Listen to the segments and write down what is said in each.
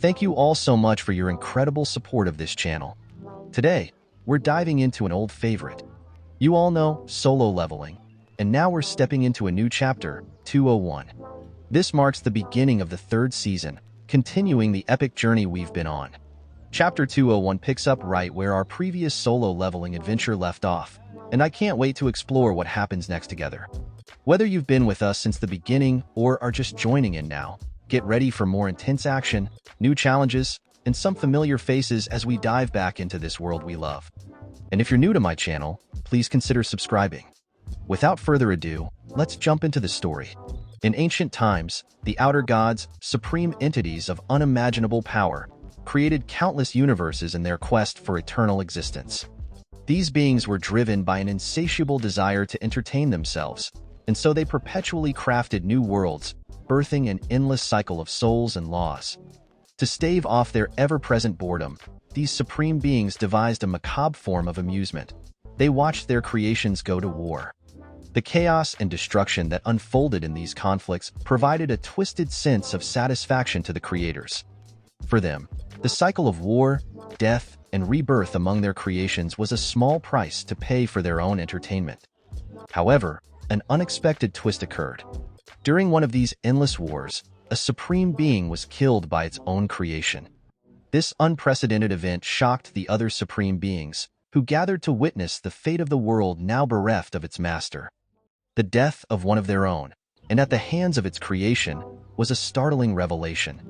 Thank you all so much for your incredible support of this channel. Today, we're diving into an old favorite. You all know solo leveling, and now we're stepping into a new chapter, 201. This marks the beginning of the third season, continuing the epic journey we've been on. Chapter 201 picks up right where our previous solo leveling adventure left off, and I can't wait to explore what happens next together. Whether you've been with us since the beginning or are just joining in now, get ready for more intense action, new challenges, and some familiar faces as we dive back into this world we love. And if you're new to my channel, please consider subscribing. Without further ado, let's jump into the story. In ancient times, the outer gods, supreme entities of unimaginable power, created countless universes in their quest for eternal existence. These beings were driven by an insatiable desire to entertain themselves, and so they perpetually crafted new worlds, birthing an endless cycle of souls and laws. To stave off their ever-present boredom, these supreme beings devised a macabre form of amusement. They watched their creations go to war. The chaos and destruction that unfolded in these conflicts provided a twisted sense of satisfaction to the creators. For them, the cycle of war, death, and rebirth among their creations was a small price to pay for their own entertainment. However, an unexpected twist occurred. During one of these endless wars, a supreme being was killed by its own creation. This unprecedented event shocked the other supreme beings, who gathered to witness the fate of the world now bereft of its master. The death of one of their own, and at the hands of its creation, was a startling revelation.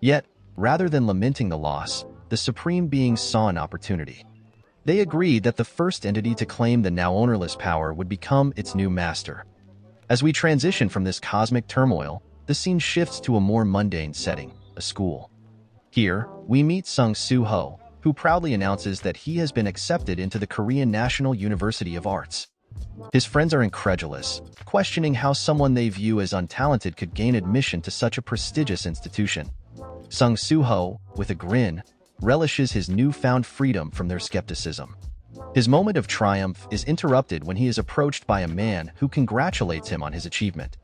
Yet, rather than lamenting the loss, the supreme beings saw an opportunity. They agreed that the first entity to claim the now ownerless power would become its new master. As we transition from this cosmic turmoil, the scene shifts to a more mundane setting, a school. Here, we meet Sung Soo-ho, who proudly announces that he has been accepted into the Korean National University of Arts. His friends are incredulous, questioning how someone they view as untalented could gain admission to such a prestigious institution. Sung Soo-ho, with a grin, relishes his newfound freedom from their skepticism. His moment of triumph is interrupted when he is approached by a man who congratulates him on his achievement.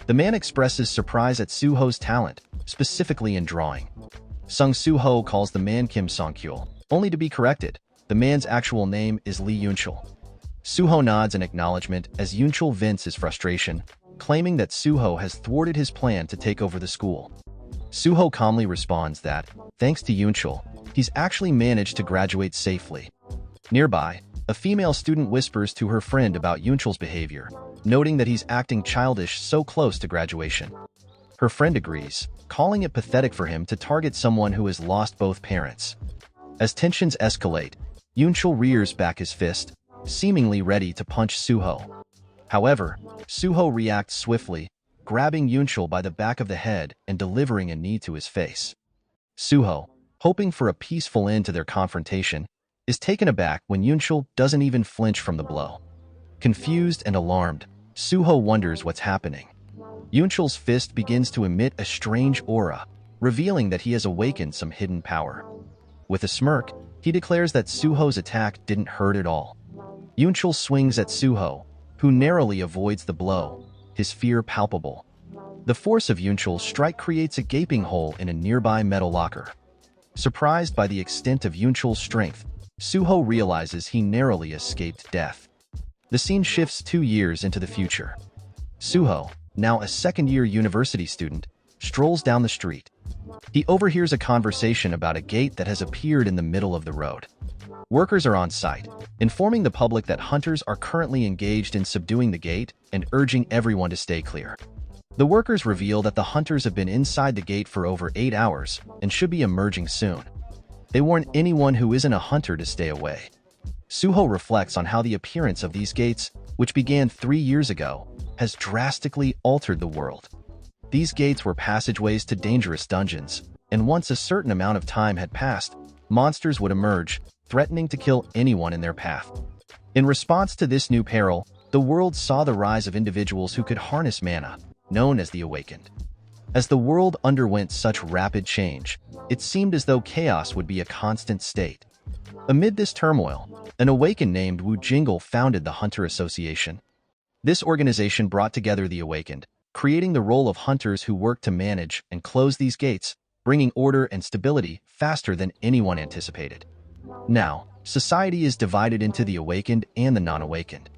The man expresses surprise at Soo-ho's talent, specifically in drawing. Sung Soo-ho calls the man Kim Song-kyul, only to be corrected. The man's actual name is Lee Yoon-chul. Soo-ho nods in acknowledgement as Yoon-chul vents his frustration, claiming that Soo-ho has thwarted his plan to take over the school. Soo-ho calmly responds that, thanks to Yoon-chul, he's actually managed to graduate safely. Nearby, a female student whispers to her friend about Yoon-chul's behavior, noting that he's acting childish so close to graduation. Her friend agrees, calling it pathetic for him to target someone who has lost both parents. As tensions escalate, Yoon-chul rears back his fist, seemingly ready to punch Soo-ho. However, Soo-ho reacts swiftly, grabbing Yoon-chul by the back of the head and delivering a knee to his face. Soo-ho, hoping for a peaceful end to their confrontation, is taken aback when Yoon-chul doesn't even flinch from the blow. Confused and alarmed, Soo-ho wonders what's happening. Yoon-chul's fist begins to emit a strange aura, revealing that he has awakened some hidden power. With a smirk, he declares that Soo-ho's attack didn't hurt at all. Yoon-chul swings at Soo-ho, who narrowly avoids the blow, his fear palpable. The force of Yoon-chul's strike creates a gaping hole in a nearby metal locker. Surprised by the extent of Yoon-chul's strength, Soo-ho realizes he narrowly escaped death. The scene shifts 2 years into the future. Soo-ho, now a second-year university student, strolls down the street. He overhears a conversation about a gate that has appeared in the middle of the road. Workers are on site, informing the public that hunters are currently engaged in subduing the gate and urging everyone to stay clear. The workers reveal that the hunters have been inside the gate for over 8 hours and should be emerging soon. They warn anyone who isn't a hunter to stay away. Soo-ho reflects on how the appearance of these gates, which began 3 years ago, has drastically altered the world. These gates were passageways to dangerous dungeons, and once a certain amount of time had passed, monsters would emerge, threatening to kill anyone in their path. In response to this new peril, the world saw the rise of individuals who could harness mana, known as the Awakened. As the world underwent such rapid change, it seemed as though chaos would be a constant state. Amid this turmoil, an Awakened named Wu Jingle founded the Hunter Association. This organization brought together the Awakened, creating the role of hunters who worked to manage and close these gates, bringing order and stability faster than anyone anticipated. Now, society is divided into the awakened and the non-awakened.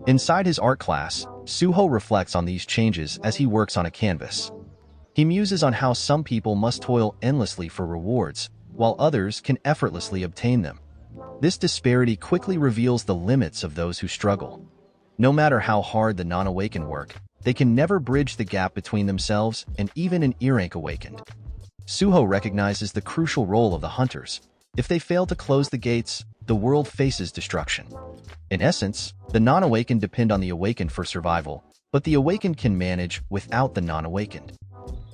Inside his art class, Suho reflects on these changes as he works on a canvas. He muses on how some people must toil endlessly for rewards, while others can effortlessly obtain them. This disparity quickly reveals the limits of those who struggle. No matter how hard the non-awakened work, they can never bridge the gap between themselves and even an ear-rank awakened. Suho recognizes the crucial role of the hunters. If they fail to close the gates, the world faces destruction. In essence, the non-awakened depend on the awakened for survival, but the awakened can manage without the non-awakened.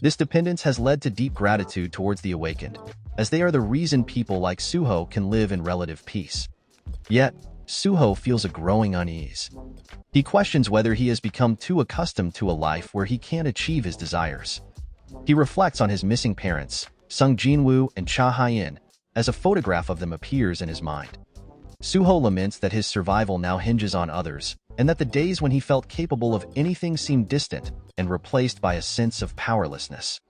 This dependence has led to deep gratitude towards the awakened, as they are the reason people like Suho can live in relative peace. Yet, Suho feels a growing unease. He questions whether he has become too accustomed to a life where he can't achieve his desires. He reflects on his missing parents, Sung Jinwoo and Cha Hyen, as a photograph of them appears in his mind. Suho laments that his survival now hinges on others, and that the days when he felt capable of anything seemed distant and replaced by a sense of powerlessness.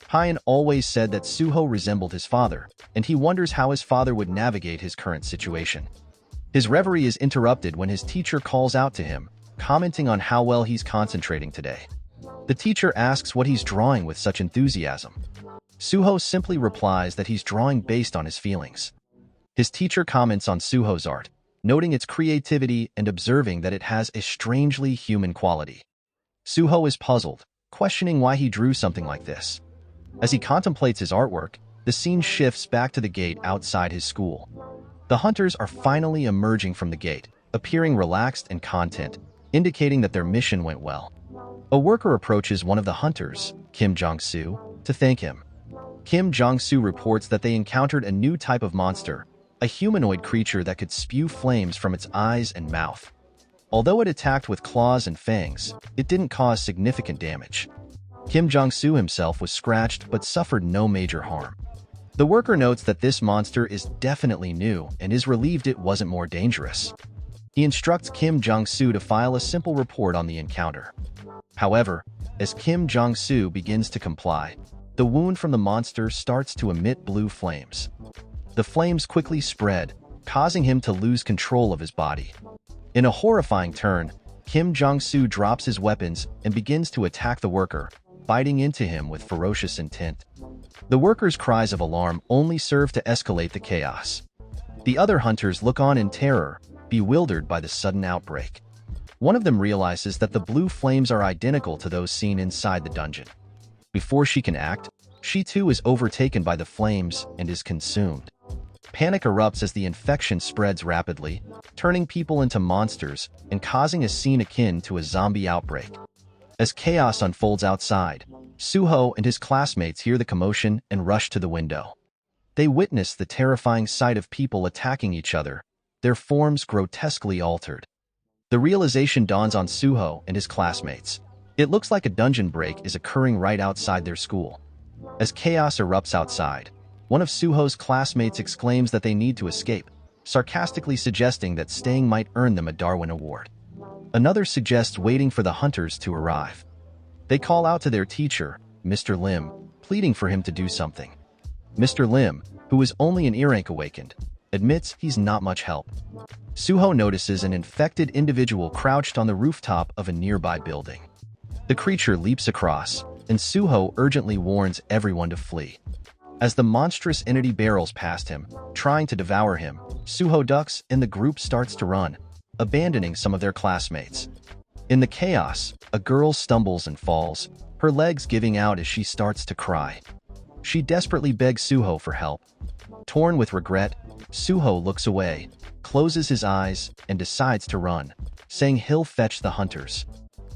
Hyen always said that Suho resembled his father, and he wonders how his father would navigate his current situation. His reverie is interrupted when his teacher calls out to him, commenting on how well he's concentrating today. The teacher asks what he's drawing with such enthusiasm. Suho simply replies that he's drawing based on his feelings. His teacher comments on Suho's art, noting its creativity and observing that it has a strangely human quality. Suho is puzzled, questioning why he drew something like this. As he contemplates his artwork, the scene shifts back to the gate outside his school. The hunters are finally emerging from the gate, appearing relaxed and content, indicating that their mission went well. A worker approaches one of the hunters, Kim Jong-soo, to thank him. Kim Jong-soo reports that they encountered a new type of monster, a humanoid creature that could spew flames from its eyes and mouth. Although it attacked with claws and fangs, it didn't cause significant damage. Kim Jong-soo himself was scratched but suffered no major harm. The worker notes that this monster is definitely new and is relieved it wasn't more dangerous. He instructs Kim Jong-soo to file a simple report on the encounter. However, as Kim Jong-soo begins to comply, the wound from the monster starts to emit blue flames. The flames quickly spread, causing him to lose control of his body. In a horrifying turn, Kim Jong-soo drops his weapons and begins to attack the worker, biting into him with ferocious intent. The worker's cries of alarm only serve to escalate the chaos. The other hunters look on in terror, bewildered by the sudden outbreak. One of them realizes that the blue flames are identical to those seen inside the dungeon. Before she can act, she too is overtaken by the flames and is consumed. Panic erupts as the infection spreads rapidly, turning people into monsters and causing a scene akin to a zombie outbreak. As chaos unfolds outside, Suho and his classmates hear the commotion and rush to the window. They witness the terrifying sight of people attacking each other, their forms grotesquely altered. The realization dawns on Suho and his classmates. It looks like a dungeon break is occurring right outside their school. As chaos erupts outside, one of Suho's classmates exclaims that they need to escape, sarcastically suggesting that staying might earn them a Darwin Award. Another suggests waiting for the hunters to arrive. They call out to their teacher, Mr. Lim, pleading for him to do something. Mr. Lim, who is only an ear-rank awakened, admits he's not much help. Suho notices an infected individual crouched on the rooftop of a nearby building. The creature leaps across, and Suho urgently warns everyone to flee. As the monstrous entity barrels past him, trying to devour him, Suho ducks and the group starts to run, abandoning some of their classmates. In the chaos, a girl stumbles and falls, her legs giving out as she starts to cry. She desperately begs Suho for help. Torn with regret, Suho looks away, closes his eyes, and decides to run, saying he'll fetch the hunters.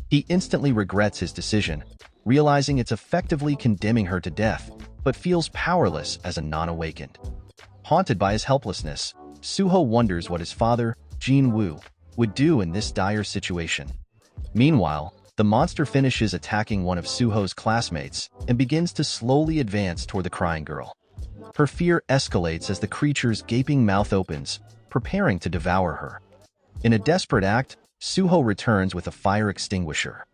He instantly regrets his decision, realizing it's effectively condemning her to death, but feels powerless as a non-awakened. Haunted by his helplessness, Suho wonders what his father, Jin-woo, would do in this dire situation. Meanwhile, the monster finishes attacking one of Suho's classmates and begins to slowly advance toward the crying girl. Her fear escalates as the creature's gaping mouth opens, preparing to devour her. In a desperate act, Suho returns with a fire extinguisher.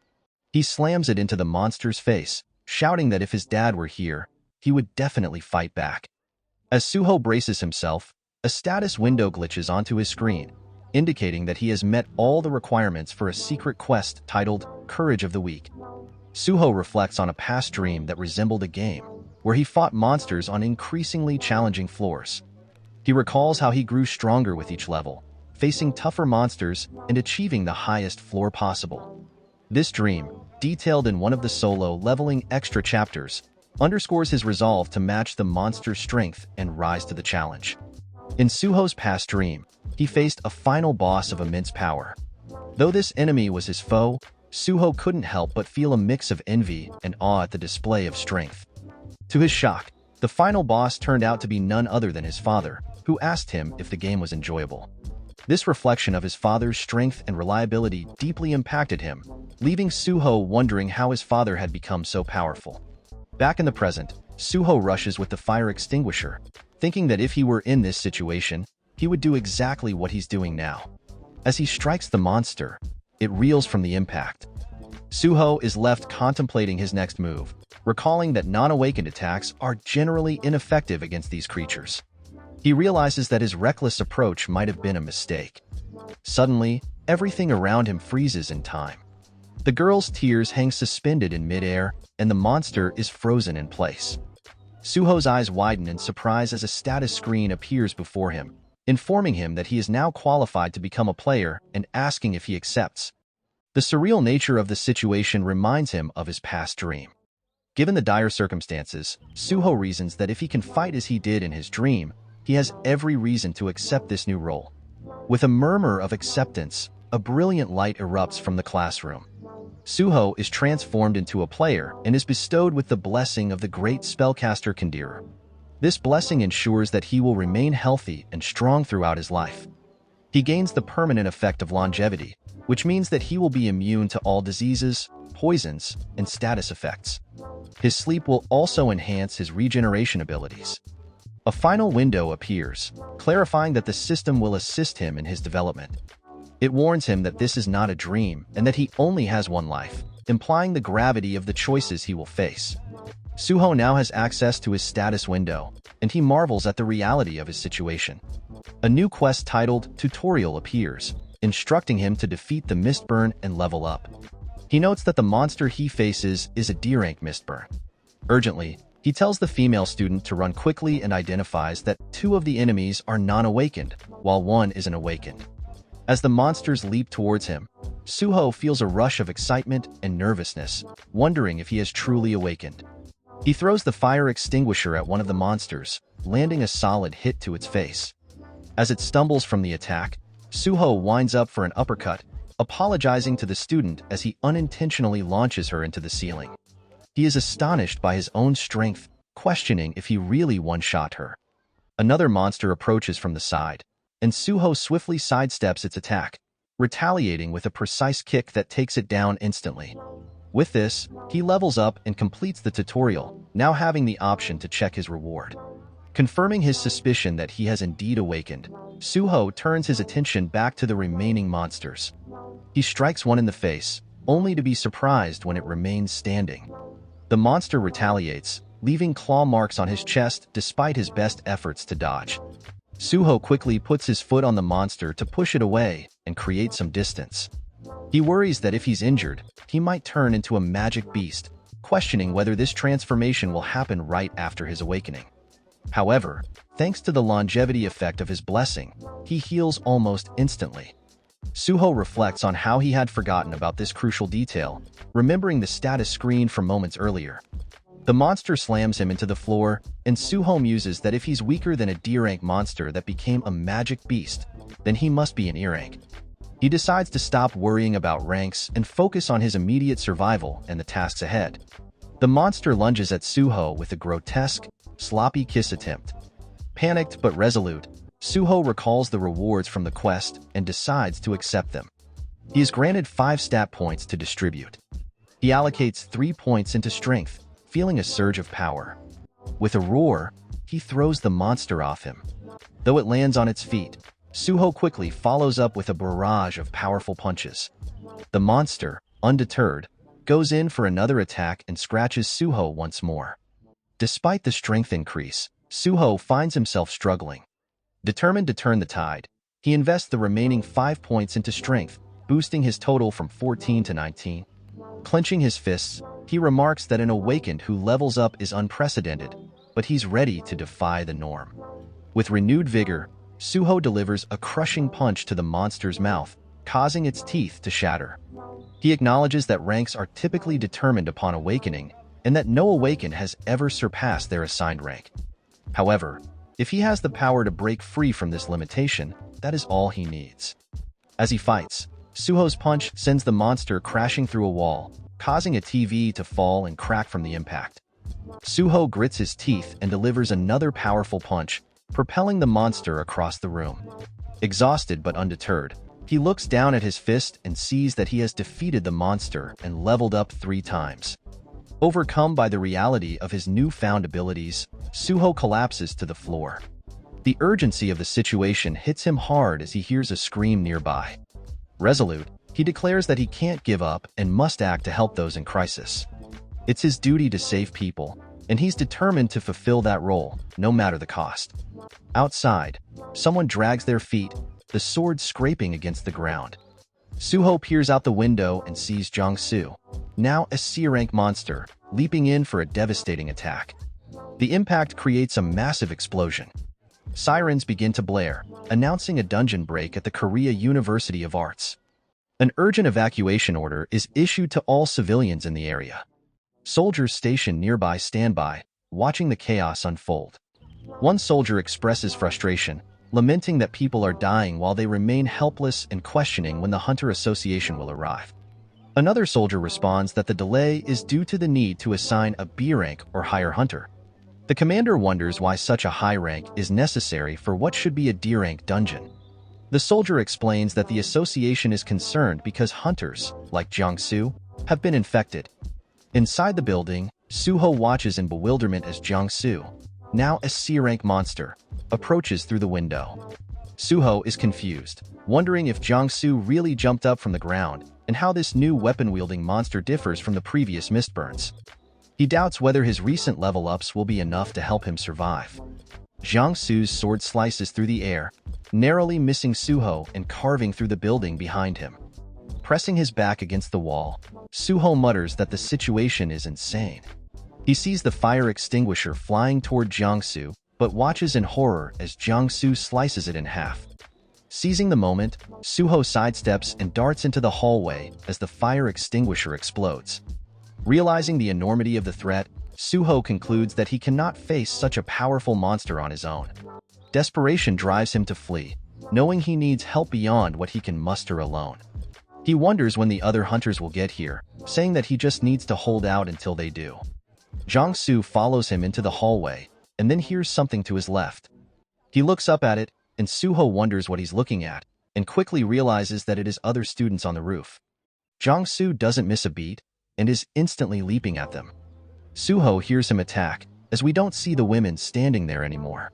He slams it into the monster's face, shouting that if his dad were here, he would definitely fight back. As Suho braces himself, a status window glitches onto his screen, indicating that he has met all the requirements for a secret quest titled Courage of the Weak. Suho reflects on a past dream that resembled a game, where he fought monsters on increasingly challenging floors. He recalls how he grew stronger with each level, facing tougher monsters and achieving the highest floor possible. This dream, detailed in one of the solo leveling extra chapters, underscores his resolve to match the monster's strength and rise to the challenge. In Suho's past dream, he faced a final boss of immense power. Though this enemy was his foe, Suho couldn't help but feel a mix of envy and awe at the display of strength. To his shock, the final boss turned out to be none other than his father, who asked him if the game was enjoyable. This reflection of his father's strength and reliability deeply impacted him, leaving Suho wondering how his father had become so powerful. Back in the present, Suho rushes with the fire extinguisher, thinking that if he were in this situation, he would do exactly what he's doing now. As he strikes the monster, it reels from the impact. Suho is left contemplating his next move, recalling that non-awakened attacks are generally ineffective against these creatures. He realizes that his reckless approach might have been a mistake. Suddenly, everything around him freezes in time. The girl's tears hang suspended in midair, and the monster is frozen in place. Suho's eyes widen in surprise as a status screen appears before him, informing him that he is now qualified to become a player and asking if he accepts. The surreal nature of the situation reminds him of his past dream. Given the dire circumstances, Suho reasons that if he can fight as he did in his dream, he has every reason to accept this new role. With a murmur of acceptance, a brilliant light erupts from the classroom. Suho is transformed into a player and is bestowed with the blessing of the great spellcaster Kandiru. This blessing ensures that he will remain healthy and strong throughout his life. He gains the permanent effect of longevity, which means that he will be immune to all diseases, poisons, and status effects. His sleep will also enhance his regeneration abilities. A final window appears, clarifying that the system will assist him in his development. It warns him that this is not a dream and that he only has one life, implying the gravity of the choices he will face. Suho now has access to his status window, and he marvels at the reality of his situation. A new quest titled Tutorial appears, instructing him to defeat the Mistburn and level up. He notes that the monster he faces is a D-rank Mistburn. Urgently, he tells the female student to run quickly and identifies that 2 of the enemies are non-awakened, while 1 isn't awakened. As the monsters leap towards him, Suho feels a rush of excitement and nervousness, wondering if he has truly awakened. He throws the fire extinguisher at one of the monsters, landing a solid hit to its face. As it stumbles from the attack, Suho winds up for an uppercut, apologizing to the student as he unintentionally launches her into the ceiling. He is astonished by his own strength, questioning if he really one-shot her. Another monster approaches from the side, and Suho swiftly sidesteps its attack, retaliating with a precise kick that takes it down instantly. With this, he levels up and completes the tutorial, now having the option to check his reward. Confirming his suspicion that he has indeed awakened, Suho turns his attention back to the remaining monsters. He strikes one in the face, only to be surprised when it remains standing. The monster retaliates, leaving claw marks on his chest despite his best efforts to dodge. Suho quickly puts his foot on the monster to push it away and create some distance. He worries that if he's injured, he might turn into a magic beast, questioning whether this transformation will happen right after his awakening. However, thanks to the longevity effect of his blessing, he heals almost instantly. Suho reflects on how he had forgotten about this crucial detail, remembering the status screen from moments earlier. The monster slams him into the floor, and Suho muses that if he's weaker than a D-rank monster that became a magic beast, then he must be an E-rank. He decides to stop worrying about ranks and focus on his immediate survival and the tasks ahead. The monster lunges at Suho with a grotesque, sloppy kiss attempt. Panicked but resolute, Suho recalls the rewards from the quest and decides to accept them. He is granted 5 stat points to distribute. He allocates 3 points into strength, feeling a surge of power. With a roar, he throws the monster off him. Though it lands on its feet, Suho quickly follows up with a barrage of powerful punches. The monster, undeterred, goes in for another attack and scratches Suho once more. Despite the strength increase, Suho finds himself struggling. Determined to turn the tide, he invests the remaining 5 points into strength, boosting his total from 14 to 19. Clenching his fists, he remarks that an awakened who levels up is unprecedented, but he's ready to defy the norm. With renewed vigor, Suho delivers a crushing punch to the monster's mouth, causing its teeth to shatter. He acknowledges that ranks are typically determined upon awakening, and that no awakened has ever surpassed their assigned rank. However, if he has the power to break free from this limitation, that is all he needs. As he fights, Suho's punch sends the monster crashing through a wall, causing a TV to fall and crack from the impact. Suho grits his teeth and delivers another powerful punch, propelling the monster across the room. Exhausted but undeterred, he looks down at his fist and sees that he has defeated the monster and leveled up 3 times. Overcome by the reality of his newfound abilities, Suho collapses to the floor. The urgency of the situation hits him hard as he hears a scream nearby. Resolute, he declares that he can't give up and must act to help those in crisis. It's his duty to save people, and he's determined to fulfill that role, no matter the cost. Outside, someone drags their feet, the sword scraping against the ground. Suho peers out the window and sees Jong-soo, now a C-rank monster, leaping in for a devastating attack. The impact creates a massive explosion. Sirens begin to blare, announcing a dungeon break at the Korea University of Arts. An urgent evacuation order is issued to all civilians in the area. Soldiers stationed nearby stand by, watching the chaos unfold. One soldier expresses frustration, lamenting that people are dying while they remain helpless and questioning when the Hunter Association will arrive. Another soldier responds that the delay is due to the need to assign a B rank or higher hunter. The commander wonders why such a high rank is necessary for what should be a D rank dungeon. The soldier explains that the association is concerned because hunters, like Jong-soo, have been infected. Inside the building, Suho watches in bewilderment as Jong-soo, now a C-rank monster, approaches through the window. Suho is confused, wondering if Jong-soo really jumped up from the ground and how this new weapon-wielding monster differs from the previous Mistburns. He doubts whether his recent level-ups will be enough to help him survive. Jong-soo's sword slices through the air, narrowly missing Suho and carving through the building behind him. Pressing his back against the wall, Suho mutters that the situation is insane. He sees the fire extinguisher flying toward Jong-soo, but watches in horror as Jong-soo slices it in half. Seizing the moment, Suho sidesteps and darts into the hallway as the fire extinguisher explodes. Realizing the enormity of the threat, Suho concludes that he cannot face such a powerful monster on his own. Desperation drives him to flee, knowing he needs help beyond what he can muster alone. He wonders when the other hunters will get here, saying that he just needs to hold out until they do. Jong-soo follows him into the hallway, and then hears something to his left. He looks up at it, and Suho wonders what he's looking at, and quickly realizes that it is other students on the roof. Jong-soo doesn't miss a beat, and is instantly leaping at them. Suho hears him attack, as we don't see the women standing there anymore.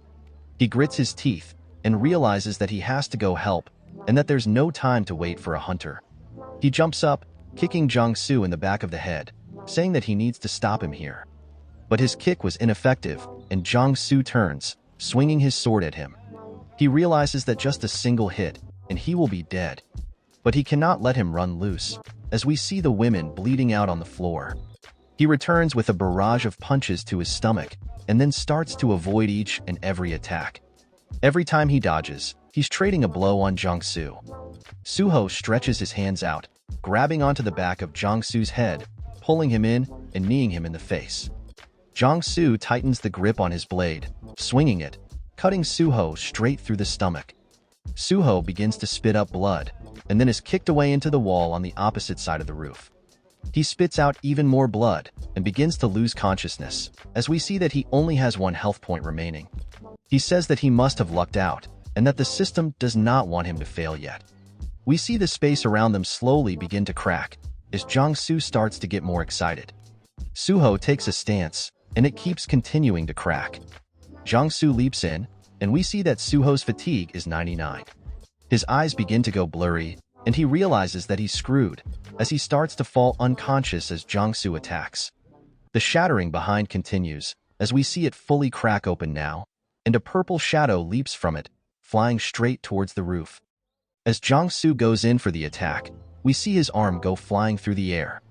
He grits his teeth, and realizes that he has to go help, and that there's no time to wait for a hunter. He jumps up, kicking Jong-soo in the back of the head, saying that he needs to stop him here. But his kick was ineffective, and Jong-soo turns, swinging his sword at him. He realizes that just a single hit, and he will be dead. But he cannot let him run loose, as we see the women bleeding out on the floor. He returns with a barrage of punches to his stomach, and then starts to avoid each and every attack. Every time he dodges, he's trading a blow on Jong-soo. Suho stretches his hands out, grabbing onto the back of Jong-soo's head, pulling him in and kneeing him in the face. Jong-soo tightens the grip on his blade, swinging it, cutting Suho straight through the stomach. Suho begins to spit up blood, and then is kicked away into the wall on the opposite side of the roof. He spits out even more blood and begins to lose consciousness, as we see that he only has 1 health point remaining. He says that he must have lucked out, and that the system does not want him to fail yet. We see the space around them slowly begin to crack, as Jong-soo starts to get more excited. Suho takes a stance, and it keeps continuing to crack. Jong-soo leaps in, and we see that Suho's fatigue is 99. His eyes begin to go blurry, and he realizes that he's screwed, as he starts to fall unconscious as Jong-soo attacks. The shattering behind continues, as we see it fully crack open now, and a purple shadow leaps from it, flying straight towards the roof. As Jiangsu goes in for the attack, we see his arm go flying through the air.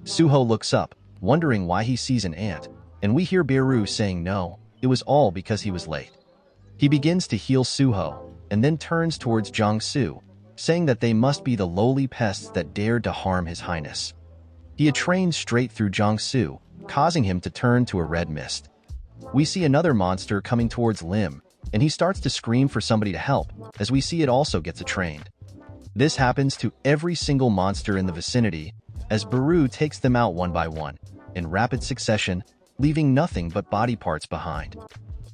Suho looks up, wondering why he sees an ant, and we hear Beru saying no, it was all because he was late. He begins to heal Suho, and then turns towards Jiangsu, saying that they must be the lowly pests that dared to harm his highness. He trains straight through Jiangsu, causing him to turn to a red mist. We see another monster coming towards Lim, and he starts to scream for somebody to help, as we see it also gets trained. This happens to every single monster in the vicinity, as Beru takes them out one by one, in rapid succession, leaving nothing but body parts behind.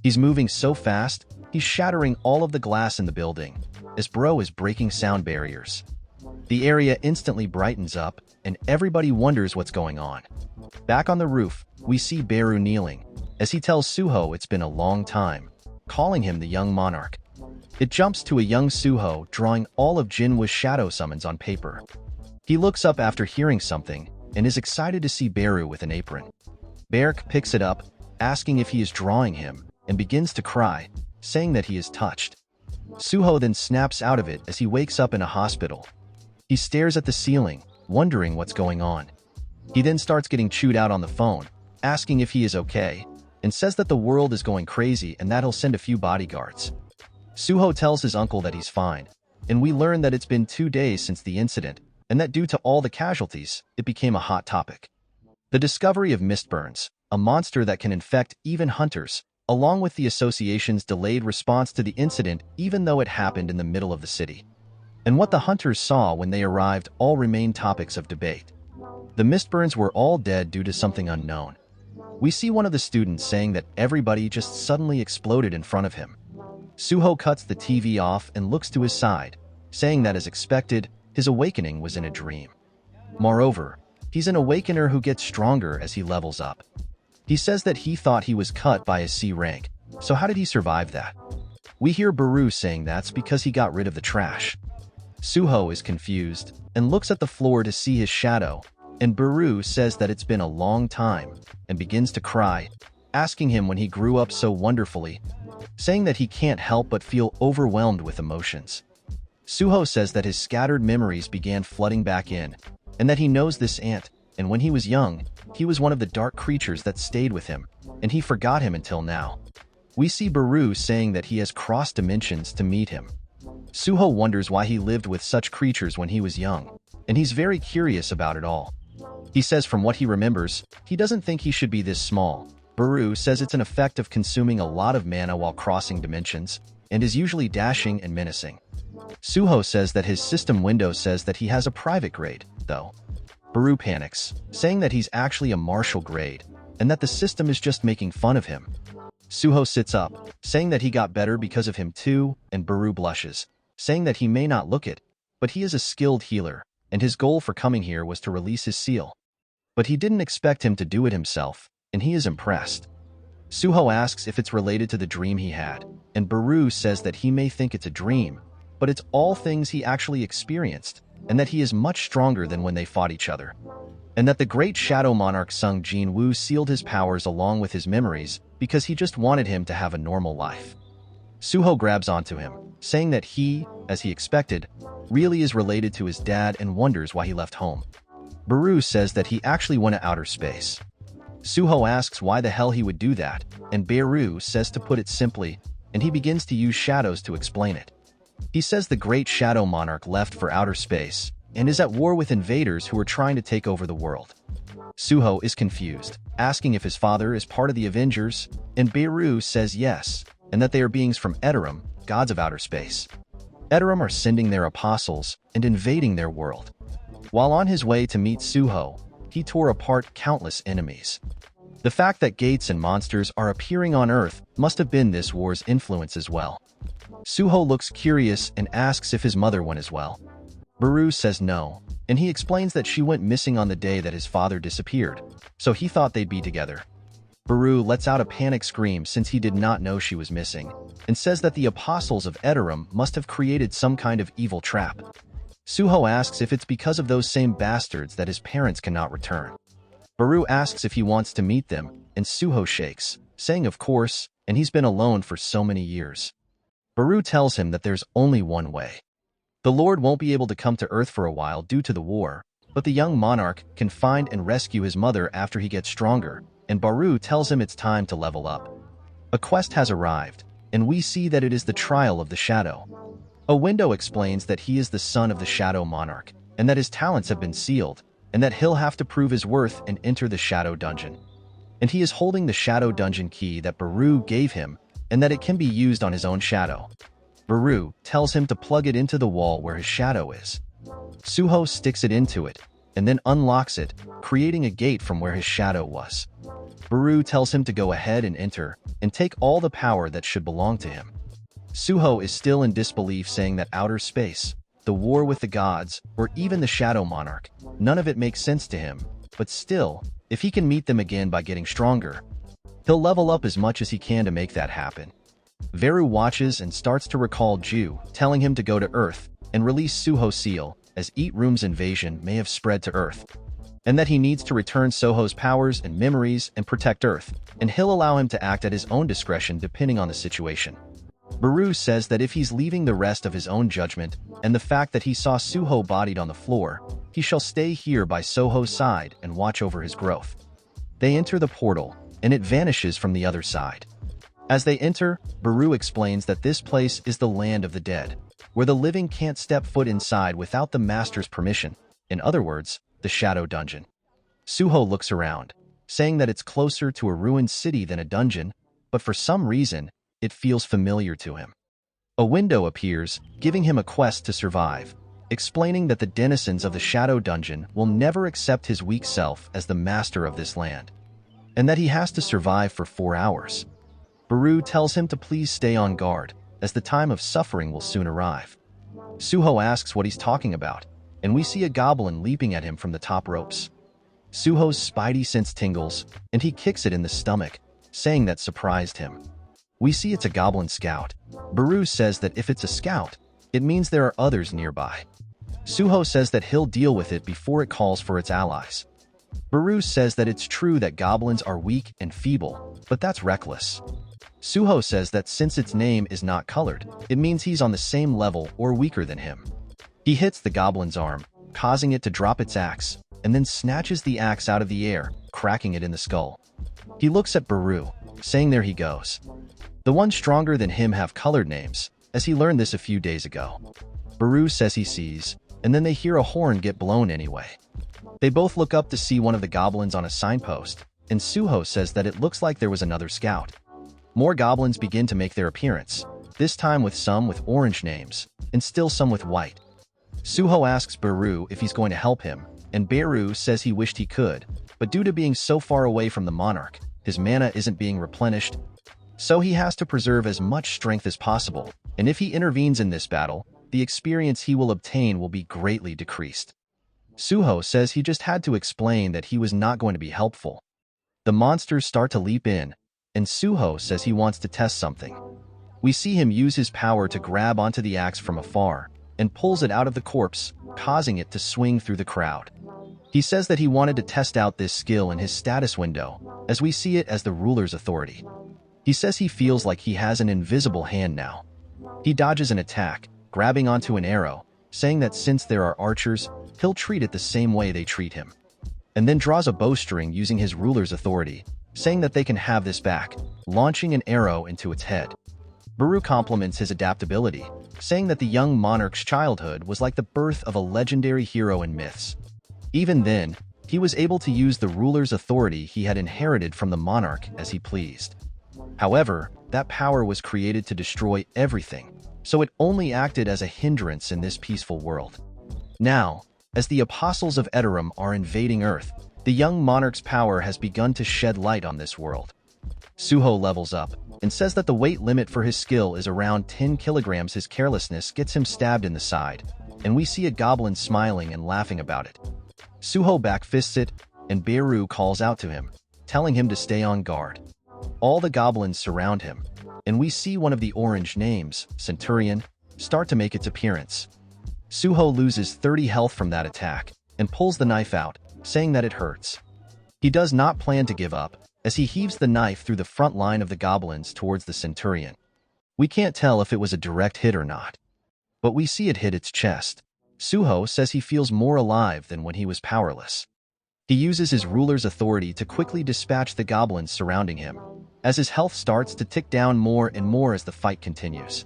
He's moving so fast, he's shattering all of the glass in the building, as Bro is breaking sound barriers. The area instantly brightens up, and everybody wonders what's going on. Back on the roof, we see Beru kneeling, as he tells Suho it's been a long time, calling him the young monarch. It jumps to a young Suho drawing all of Jinhwa's shadow summons on paper. He looks up after hearing something, and is excited to see Beru with an apron. Berk picks it up, asking if he is drawing him, and begins to cry, saying that he is touched. Suho then snaps out of it as he wakes up in a hospital. He stares at the ceiling, wondering what's going on. He then starts getting chewed out on the phone, asking if he is okay, and says that the world is going crazy and that he'll send a few bodyguards. Suho tells his uncle that he's fine, and we learn that it's been 2 days since the incident, and that due to all the casualties, it became a hot topic. The discovery of mistburns, a monster that can infect even hunters, along with the association's delayed response to the incident even though it happened in the middle of the city. And what the hunters saw when they arrived all remain topics of debate. The mistburns were all dead due to something unknown. We see one of the students saying that everybody just suddenly exploded in front of him. Suho cuts the TV off and looks to his side, saying that as expected, his awakening was in a dream. Moreover, he's an awakener who gets stronger as he levels up. He says that he thought he was cut by his C rank, so how did he survive that? We hear Beru saying that's because he got rid of the trash. Suho is confused and looks at the floor to see his shadow, and Beru says that it's been a long time and begins to cry, asking him when he grew up so wonderfully, saying that he can't help but feel overwhelmed with emotions. Suho says that his scattered memories began flooding back in, and that he knows this ant, and when he was young, he was one of the dark creatures that stayed with him, and he forgot him until now. We see Beru saying that he has crossed dimensions to meet him. Suho wonders why he lived with such creatures when he was young, and he's very curious about it all. He says from what he remembers, he doesn't think he should be this small. Beru says it's an effect of consuming a lot of mana while crossing dimensions, and is usually dashing and menacing. Suho says that his system window says that he has a private grade, though. Beru panics, saying that he's actually a martial grade, and that the system is just making fun of him. Suho sits up, saying that he got better because of him too, and Beru blushes, saying that he may not look it, but he is a skilled healer, and his goal for coming here was to release his seal. But he didn't expect him to do it himself, and he is impressed. Suho asks if it's related to the dream he had, and Beru says that he may think it's a dream, but it's all things he actually experienced, and that he is much stronger than when they fought each other. And that the great Shadow Monarch Sung Jin-woo sealed his powers along with his memories because he just wanted him to have a normal life. Suho grabs onto him, saying that he, as he expected, really is related to his dad and wonders why he left home. Beru says that he actually went to outer space. Suho asks why the hell he would do that, and Beru says to put it simply, and he begins to use shadows to explain it. He says the great Shadow Monarch left for outer space, and is at war with invaders who are trying to take over the world. Suho is confused, asking if his father is part of the Avengers, and Beru says yes, and that they are beings from Edoram, gods of outer space. Edoram are sending their apostles and invading their world. While on his way to meet Suho, he tore apart countless enemies. The fact that gates and monsters are appearing on Earth must have been this war's influence as well. Suho looks curious and asks if his mother went as well. Beru says no, and he explains that she went missing on the day that his father disappeared, so he thought they'd be together. Beru lets out a panic scream since he did not know she was missing, and says that the apostles of Edoram must have created some kind of evil trap. Suho asks if it's because of those same bastards that his parents cannot return. Beru asks if he wants to meet them, and Suho shakes, saying of course, and he's been alone for so many years. Baru tells him that there's only one way. The Lord won't be able to come to Earth for a while due to the war, but the young monarch can find and rescue his mother after he gets stronger, and Baru tells him it's time to level up. A quest has arrived, and we see that it is the trial of the shadow. A window explains that he is the son of the shadow monarch, and that his talents have been sealed, and that he'll have to prove his worth and enter the shadow dungeon. And he is holding the shadow dungeon key that Baru gave him, and that it can be used on his own shadow. Baru tells him to plug it into the wall where his shadow is. Suho sticks it into it, and then unlocks it, creating a gate from where his shadow was. Baru tells him to go ahead and enter, and take all the power that should belong to him. Suho is still in disbelief, saying that outer space, the war with the gods, or even the shadow monarch, none of it makes sense to him, but still, if he can meet them again by getting stronger, he'll level up as much as he can to make that happen. Veru watches and starts to recall Ju, telling him to go to Earth and release Suho's seal, as Eat Room's invasion may have spread to Earth, and that he needs to return Suho's powers and memories and protect Earth, and he'll allow him to act at his own discretion depending on the situation. Baru says that if he's leaving the rest of his own judgment and the fact that he saw Suho bodied on the floor, he shall stay here by Suho's side and watch over his growth. They enter the portal, and it vanishes from the other side. As they enter, Baru explains that this place is the land of the dead, where the living can't step foot inside without the master's permission, in other words, the shadow dungeon. Suho looks around, saying that it's closer to a ruined city than a dungeon, but for some reason, it feels familiar to him. A window appears, giving him a quest to survive, explaining that the denizens of the shadow dungeon will never accept his weak self as the master of this land, and that he has to survive for 4 hours. Baru tells him to please stay on guard, as the time of suffering will soon arrive. Suho asks what he's talking about, and we see a goblin leaping at him from the top ropes. Suho's spidey sense tingles, and he kicks it in the stomach, saying that surprised him. We see it's a goblin scout. Baru says that if it's a scout, it means there are others nearby. Suho says that he'll deal with it before it calls for its allies. Baru says that it's true that goblins are weak and feeble, but that's reckless. Suho says that since its name is not colored, it means he's on the same level or weaker than him. He hits the goblin's arm, causing it to drop its axe, and then snatches the axe out of the air, cracking it in the skull. He looks at Baru, saying there he goes. The ones stronger than him have colored names, as he learned this a few days ago. Baru says he sees, and then they hear a horn get blown anyway. They both look up to see one of the goblins on a signpost, and Suho says that it looks like there was another scout. More goblins begin to make their appearance, this time with some with orange names, and still some with white. Suho asks Baru if he's going to help him, and Baru says he wished he could, but due to being so far away from the monarch, his mana isn't being replenished, so he has to preserve as much strength as possible, and if he intervenes in this battle, the experience he will obtain will be greatly decreased. Suho says he just had to explain that he was not going to be helpful. The monsters start to leap in, and Suho says he wants to test something. We see him use his power to grab onto the axe from afar, and pulls it out of the corpse, causing it to swing through the crowd. He says that he wanted to test out this skill in his status window, as we see it as the ruler's authority. He says he feels like he has an invisible hand now. He dodges an attack, grabbing onto an arrow, saying that since there are archers, he'll treat it the same way they treat him. And then draws a bowstring using his ruler's authority, saying that they can have this back, launching an arrow into its head. Baru compliments his adaptability, saying that the young monarch's childhood was like the birth of a legendary hero in myths. Even then, he was able to use the ruler's authority he had inherited from the monarch as he pleased. However, that power was created to destroy everything, so it only acted as a hindrance in this peaceful world. Now, as the apostles of Edoram are invading Earth, the young monarch's power has begun to shed light on this world. Suho levels up, and says that the weight limit for his skill is around 10 kilograms. His carelessness gets him stabbed in the side, and we see a goblin smiling and laughing about it. Suho backfists it, and Baru calls out to him, telling him to stay on guard. All the goblins surround him, and we see one of the orange names, Centurion, start to make its appearance. Suho loses 30 health from that attack, and pulls the knife out, saying that it hurts. He does not plan to give up, as he heaves the knife through the front line of the goblins towards the centurion. We can't tell if it was a direct hit or not, but we see it hit its chest. Suho says he feels more alive than when he was powerless. He uses his ruler's authority to quickly dispatch the goblins surrounding him, as his health starts to tick down more and more as the fight continues.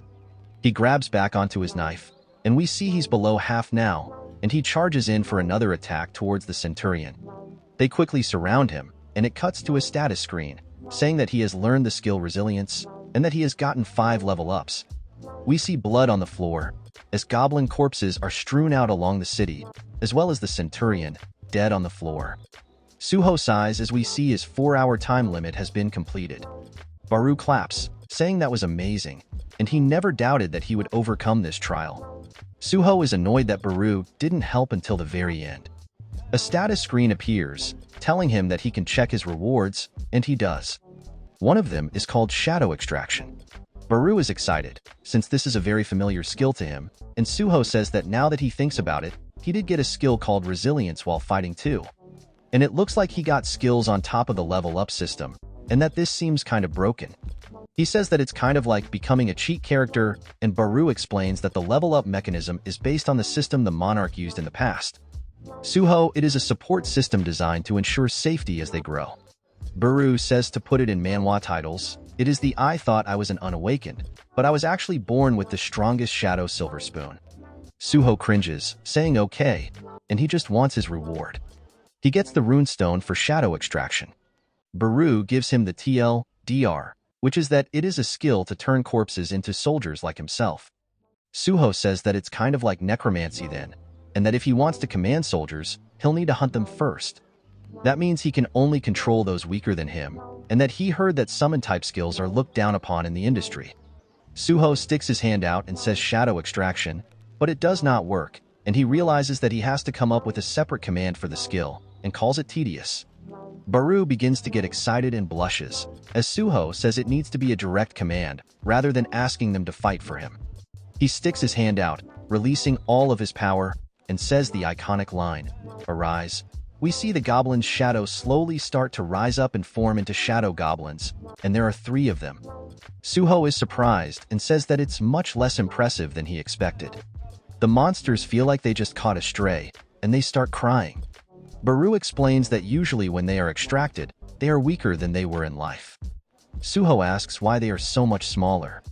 He grabs back onto his knife, and we see he's below half now, and he charges in for another attack towards the centurion. They quickly surround him, and it cuts to a status screen, saying that he has learned the skill Resilience, and that he has gotten 5 level ups. We see blood on the floor, as goblin corpses are strewn out along the city, as well as the centurion, dead on the floor. Suho sighs as we see his 4-hour time limit has been completed. Baru claps, saying that was amazing, and he never doubted that he would overcome this trial. Suho is annoyed that Baru didn't help until the very end. A status screen appears, telling him that he can check his rewards, and he does. One of them is called Shadow Extraction. Baru is excited, since this is a very familiar skill to him, and Suho says that now that he thinks about it, he did get a skill called Resilience while fighting too. And it looks like he got skills on top of the level up system, and that this seems kind of broken. He says that it's kind of like becoming a cheat character, and Baru explains that the level up mechanism is based on the system the Monarch used in the past. Suho, it is a support system designed to ensure safety as they grow. Baru says to put it in Manhwa titles, it is the I thought I was an unawakened, but I was actually born with the strongest shadow silver spoon. Suho cringes, saying okay, and he just wants his reward. He gets the runestone for shadow extraction. Baru gives him the TLDR, which is that it is a skill to turn corpses into soldiers like himself. Suho says that it's kind of like necromancy then, and that if he wants to command soldiers, he'll need to hunt them first. That means he can only control those weaker than him, and that he heard that summon-type skills are looked down upon in the industry. Suho sticks his hand out and says shadow extraction, but it does not work, and he realizes that he has to come up with a separate command for the skill, and calls it tedious. Baru begins to get excited and blushes, as Suho says it needs to be a direct command, rather than asking them to fight for him. He sticks his hand out, releasing all of his power, and says the iconic line, "Arise." We see the goblins' shadows slowly start to rise up and form into shadow goblins, and there are 3 of them. Suho is surprised and says that it's much less impressive than he expected. The monsters feel like they just caught a stray, and they start crying. Baru explains that usually when they are extracted, they are weaker than they were in life. Suho asks why they are so much smaller.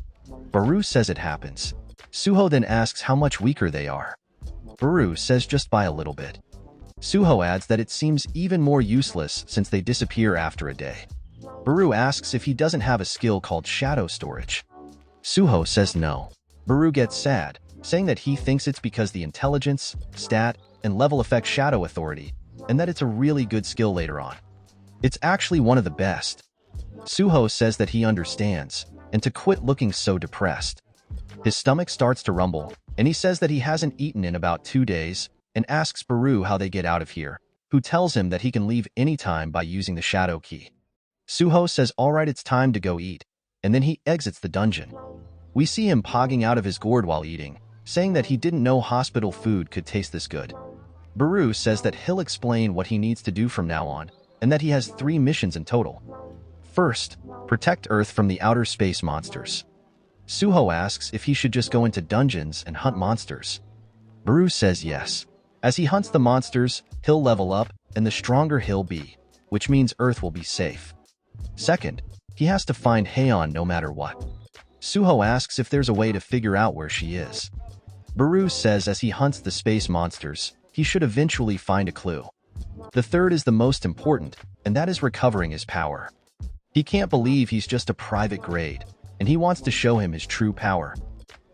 Baru says it happens. Suho then asks how much weaker they are. Baru says just by a little bit. Suho adds that it seems even more useless since they disappear after a day. Baru asks if he doesn't have a skill called shadow storage. Suho says no. Baru gets sad, saying that he thinks it's because the intelligence, stat, and level affect shadow authority, and that it's a really good skill later on. It's actually one of the best. Suho says that he understands, and to quit looking so depressed. His stomach starts to rumble, and he says that he hasn't eaten in about 2 days, and asks Baru how they get out of here, who tells him that he can leave anytime by using the shadow key. Suho says alright, it's time to go eat, and then he exits the dungeon. We see him pogging out of his gourd while eating, saying that he didn't know hospital food could taste this good. Baru says that he'll explain what he needs to do from now on, and that he has 3 missions in total. First, protect Earth from the outer space monsters. Suho asks if he should just go into dungeons and hunt monsters. Baru says yes. As he hunts the monsters, he'll level up, and the stronger he'll be, which means Earth will be safe. Second, he has to find Heian no matter what. Suho asks if there's a way to figure out where she is. Baru says as he hunts the space monsters, he should eventually find a clue. The third is the most important, and that is recovering his power. He can't believe he's just a private grade, and he wants to show him his true power.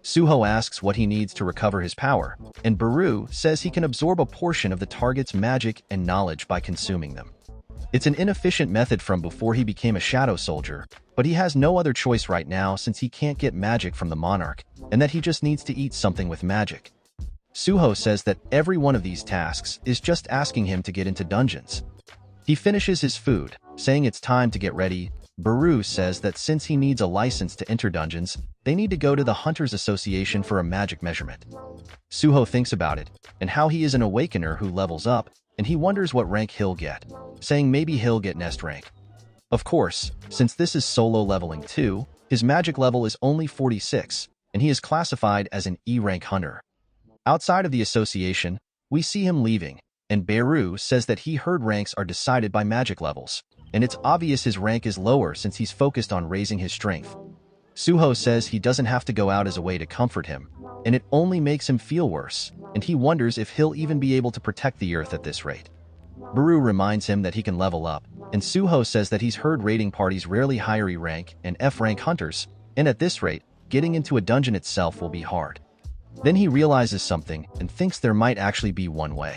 Suho asks what he needs to recover his power, and Baru says he can absorb a portion of the target's magic and knowledge by consuming them. It's an inefficient method from before he became a shadow soldier, but he has no other choice right now since he can't get magic from the Monarch, and that he just needs to eat something with magic. Suho says that every one of these tasks is just asking him to get into dungeons. He finishes his food, saying it's time to get ready. Baru says that since he needs a license to enter dungeons, they need to go to the Hunters Association for a magic measurement. Suho thinks about it, and how he is an awakener who levels up, and he wonders what rank he'll get, saying maybe he'll get nest rank. Of course, since this is solo leveling 2, his magic level is only 46, and he is classified as an E-rank hunter. Outside of the association, we see him leaving, and Beru says that he heard ranks are decided by magic levels, and it's obvious his rank is lower since he's focused on raising his strength. Suho says he doesn't have to go out as a way to comfort him, and it only makes him feel worse, and he wonders if he'll even be able to protect the Earth at this rate. Beru reminds him that he can level up, and Suho says that he's heard raiding parties rarely hire E-rank and F-rank hunters, and at this rate, getting into a dungeon itself will be hard. Then he realizes something and thinks there might actually be one way.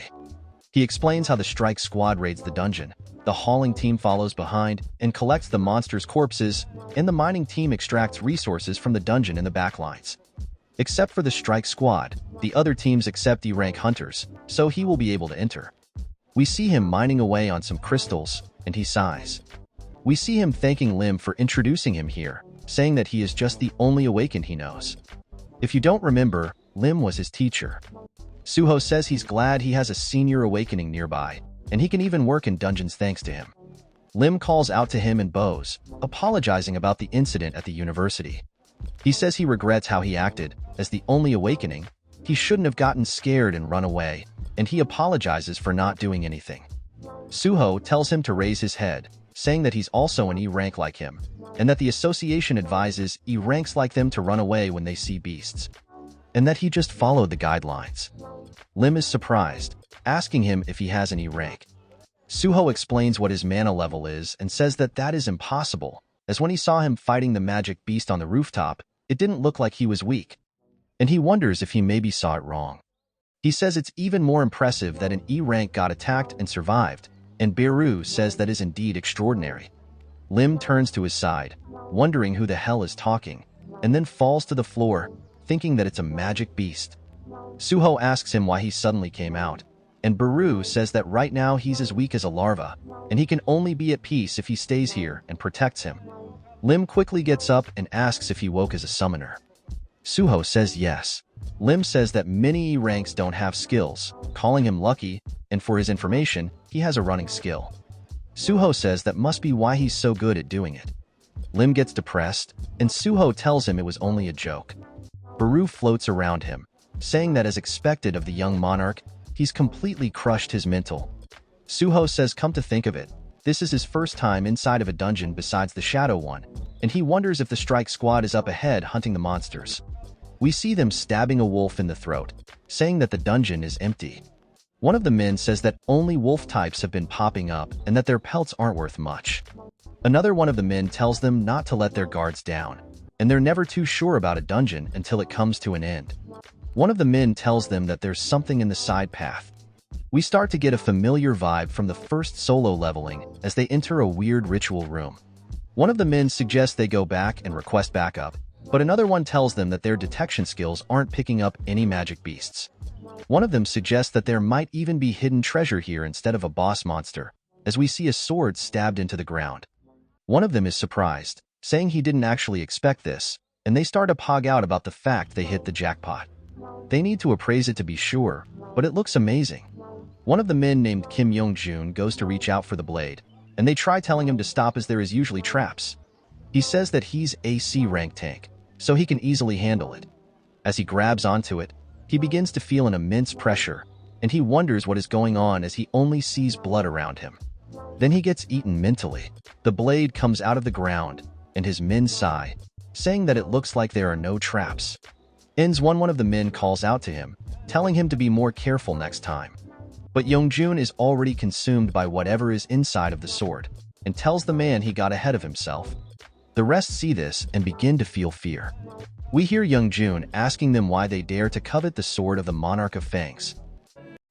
He explains how the strike squad raids the dungeon, the hauling team follows behind and collects the monsters' corpses, and the mining team extracts resources from the dungeon in the backlines. Except for the strike squad, the other teams accept E-rank hunters, so he will be able to enter. We see him mining away on some crystals, and he sighs. We see him thanking Lim for introducing him here, saying that he is just the only awakened he knows. If you don't remember, Lim was his teacher. Suho says he's glad he has a senior awakening nearby, and he can even work in dungeons thanks to him. Lim calls out to him and bows, apologizing about the incident at the university. He says he regrets how he acted. As the only awakening, he shouldn't have gotten scared and run away, and he apologizes for not doing anything. Suho tells him to raise his head, saying that he's also an E-rank like him, and that the association advises E-ranks like them to run away when they see beasts, and that he just followed the guidelines. Lim is surprised, asking him if he has an E-rank. Suho explains what his mana level is and says that that is impossible, as when he saw him fighting the magic beast on the rooftop, it didn't look like he was weak, and he wonders if he maybe saw it wrong. He says it's even more impressive that an E-rank got attacked and survived, and Beru says that is indeed extraordinary. Lim turns to his side, wondering who the hell is talking, and then falls to the floor, thinking that it's a magic beast. Suho asks him why he suddenly came out, and Beru says that right now he's as weak as a larva, and he can only be at peace if he stays here and protects him. Lim quickly gets up and asks if he woke as a summoner. Suho says yes. Lim says that many E-ranks don't have skills, calling him lucky, and for his information, he has a running skill. Suho says that must be why he's so good at doing it. Lim gets depressed, and Suho tells him it was only a joke. Beru floats around him, saying that as expected of the young monarch, he's completely crushed his mental. Suho says come to think of it, this is his first time inside of a dungeon besides the shadow one, and he wonders if the strike squad is up ahead hunting the monsters. We see them stabbing a wolf in the throat, saying that the dungeon is empty. One of the men says that only wolf types have been popping up and that their pelts aren't worth much. Another one of the men tells them not to let their guards down, and they're never too sure about a dungeon until it comes to an end. One of the men tells them that there's something in the side path. We start to get a familiar vibe from the first solo leveling as they enter a weird ritual room. One of the men suggests they go back and request backup, but another one tells them that their detection skills aren't picking up any magic beasts. One of them suggests that there might even be hidden treasure here instead of a boss monster, as we see a sword stabbed into the ground. One of them is surprised, saying he didn't actually expect this, and they start to pog out about the fact they hit the jackpot. They need to appraise it to be sure, but it looks amazing. One of the men named Kim Yong-jun goes to reach out for the blade, and they try telling him to stop as there is usually traps. He says that he's a C-rank tank, so he can easily handle it. As he grabs onto it, he begins to feel an immense pressure, and he wonders what is going on as he only sees blood around him. Then he gets eaten mentally. The blade comes out of the ground, and his men sigh, saying that it looks like there are no traps. Ends one of the men calls out to him, telling him to be more careful next time. But Yongjun is already consumed by whatever is inside of the sword, and tells the man he got ahead of himself. The rest see this and begin to feel fear. We hear Yongjun asking them why they dare to covet the sword of the Monarch of Fangs.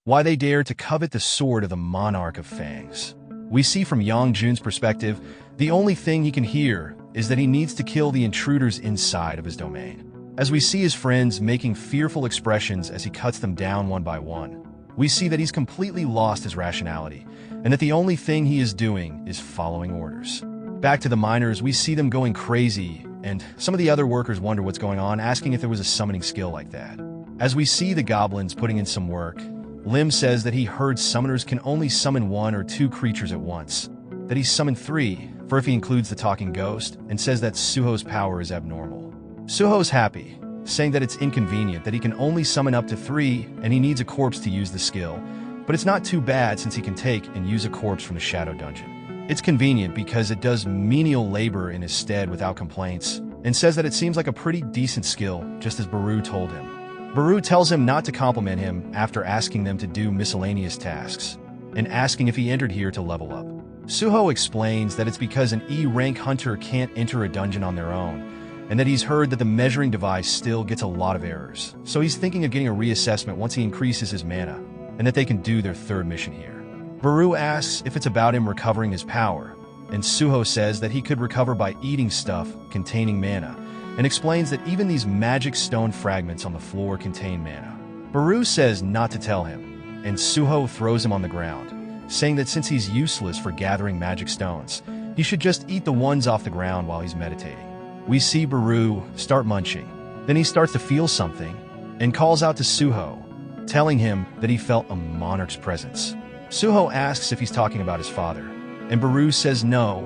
Why they dare to covet the sword of the Monarch of Fangs. We see from Yongjun's perspective, the only thing he can hear is that he needs to kill the intruders inside of his domain. As we see his friends making fearful expressions as he cuts them down one by one, we see that he's completely lost his rationality, and that the only thing he is doing is following orders. Back to the miners, we see them going crazy, and some of the other workers wonder what's going on, asking if there was a summoning skill like that. As we see the goblins putting in some work, Lim says that he heard summoners can only summon 1 or 2 creatures at once, that he's summoned 3, for if he includes the talking ghost, and says that Suho's power is abnormal. Suho's happy, saying that it's inconvenient that he can only summon up to 3 and he needs a corpse to use the skill, but it's not too bad since he can take and use a corpse from the Shadow Dungeon. It's convenient because it does menial labor in his stead without complaints, and says that it seems like a pretty decent skill, just as Baru told him. Baru tells him not to compliment him after asking them to do miscellaneous tasks, and asking if he entered here to level up. Suho explains that it's because an E-rank hunter can't enter a dungeon on their own, and that he's heard that the measuring device still gets a lot of errors, so he's thinking of getting a reassessment once he increases his mana, and that they can do their 3rd mission here. Baru asks if it's about him recovering his power, and Suho says that he could recover by eating stuff containing mana, and explains that even these magic stone fragments on the floor contain mana. Baru says not to tell him, and Suho throws him on the ground, saying that since he's useless for gathering magic stones, he should just eat the ones off the ground while he's meditating. We see Baru start munching. Then he starts to feel something, and calls out to Suho, telling him that he felt a monarch's presence. Suho asks if he's talking about his father, and Baru says no,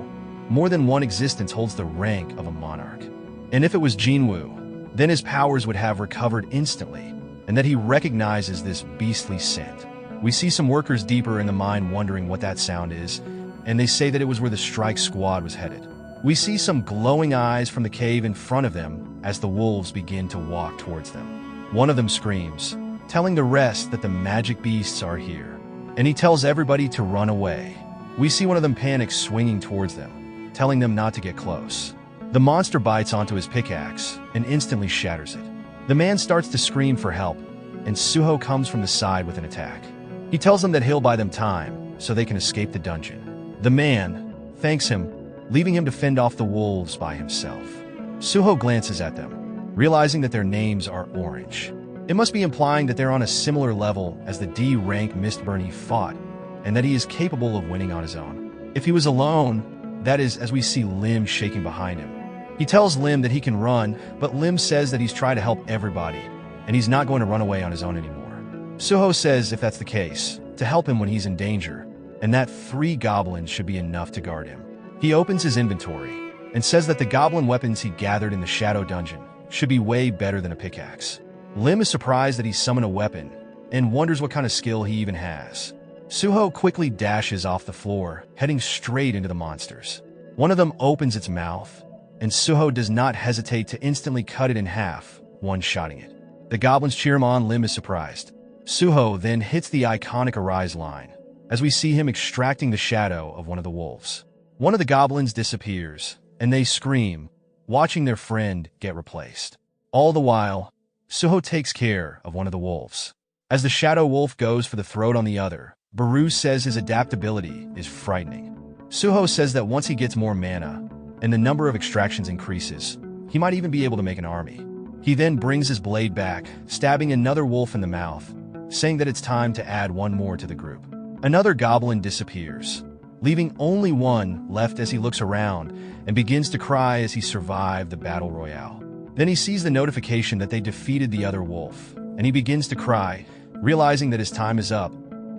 more than one existence holds the rank of a monarch. And if it was Jinwoo, then his powers would have recovered instantly, and that he recognizes this beastly scent. We see some workers deeper in the mine wondering what that sound is, and they say that it was where the strike squad was headed. We see some glowing eyes from the cave in front of them as the wolves begin to walk towards them. One of them screams, telling the rest that the magic beasts are here, and he tells everybody to run away. We see one of them panic swinging towards them, telling them not to get close. The monster bites onto his pickaxe and instantly shatters it. The man starts to scream for help, and Suho comes from the side with an attack. He tells them that he'll buy them time so they can escape the dungeon. The man thanks him, leaving him to fend off the wolves by himself. Suho glances at them, realizing that their names are orange. It must be implying that they're on a similar level as the D-rank Mistburn he fought, and that he is capable of winning on his own. If he was alone, that is, as we see Lim shaking behind him. He tells Lim that he can run, but Lim says that he's trying to help everybody, and he's not going to run away on his own anymore. Suho says if that's the case, to help him when he's in danger, and that 3 goblins should be enough to guard him. He opens his inventory, and says that the goblin weapons he gathered in the Shadow Dungeon should be way better than a pickaxe. Lim is surprised that he's summoned a weapon, and wonders what kind of skill he even has. Suho quickly dashes off the floor, heading straight into the monsters. One of them opens its mouth, and Suho does not hesitate to instantly cut it in half, one-shotting it. The goblins cheer him on. Lim is surprised. Suho then hits the iconic Arise line, as we see him extracting the shadow of one of the wolves. One of the goblins disappears, and they scream, watching their friend get replaced. All the while, Suho takes care of one of the wolves. As the shadow wolf goes for the throat on the other, Baru says his adaptability is frightening. Suho says that once he gets more mana, and the number of extractions increases, he might even be able to make an army. He then brings his blade back, stabbing another wolf in the mouth, saying that it's time to add one more to the group. Another goblin disappears, leaving only one left as he looks around and begins to cry as he survived the battle royale. Then he sees the notification that they defeated the other wolf, and he begins to cry, realizing that his time is up,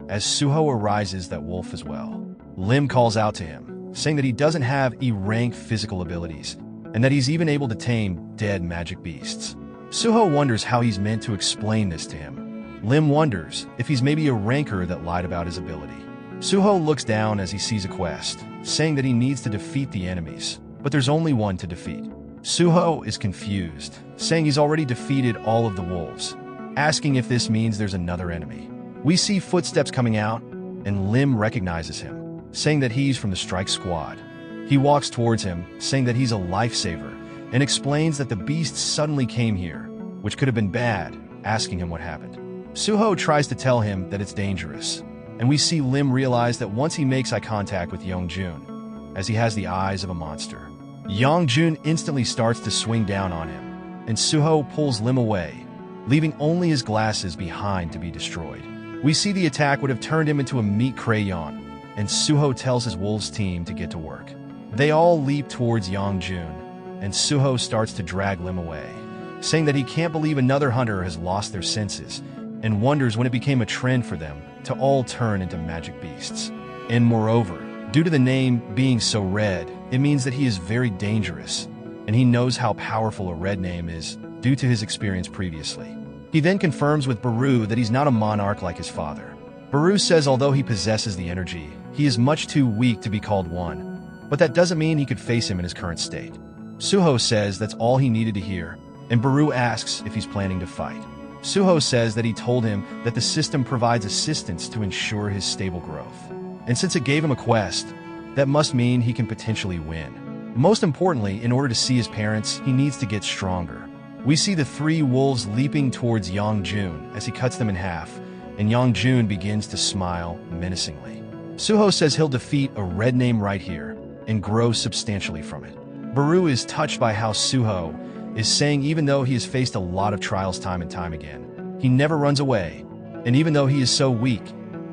as Suho arises that wolf as well. Lim calls out to him, saying that he doesn't have E-rank physical abilities, and that he's even able to tame dead magic beasts. Suho wonders how he's meant to explain this to him. Lim wonders if he's maybe a ranker that lied about his ability. Suho looks down as he sees a quest, saying that he needs to defeat the enemies, but there's only one to defeat. Suho is confused, saying he's already defeated all of the wolves, asking if this means there's another enemy. We see footsteps coming out, and Lim recognizes him, saying that he's from the Strike Squad. He walks towards him, saying that he's a lifesaver, and explains that the beasts suddenly came here, which could have been bad, asking him what happened. Suho tries to tell him that it's dangerous, and we see Lim realize that once he makes eye contact with Yongjun, as he has the eyes of a monster. Yongjun instantly starts to swing down on him, and Suho pulls Lim away, leaving only his glasses behind to be destroyed. We see the attack would have turned him into a meat crayon, and Suho tells his wolves team to get to work. They all leap towards Yongjun, and Suho starts to drag Lim away, saying that he can't believe another hunter has lost their senses, and wonders when it became a trend for them to all turn into magic beasts. And moreover, Due to the name being so red, it means that he is very dangerous, and he knows how powerful a red name is due to his experience previously. He then confirms with Baru that he's not a monarch like his father. Baru says although he possesses the energy, he is much too weak to be called one, but that doesn't mean he could face him in his current state. Suho says that's all he needed to hear, and Baru asks if he's planning to fight. Suho says that he told him that the system provides assistance to ensure his stable growth. And since it gave him a quest, that must mean he can potentially win. Most importantly, in order to see his parents, he needs to get stronger. We see the three wolves leaping towards Yongjun as he cuts them in half, and Yongjun begins to smile menacingly. Suho says he'll defeat a red name right here and grow substantially from it. Baru is touched by how Suho is saying even though he has faced a lot of trials time and time again, he never runs away, and even though he is so weak,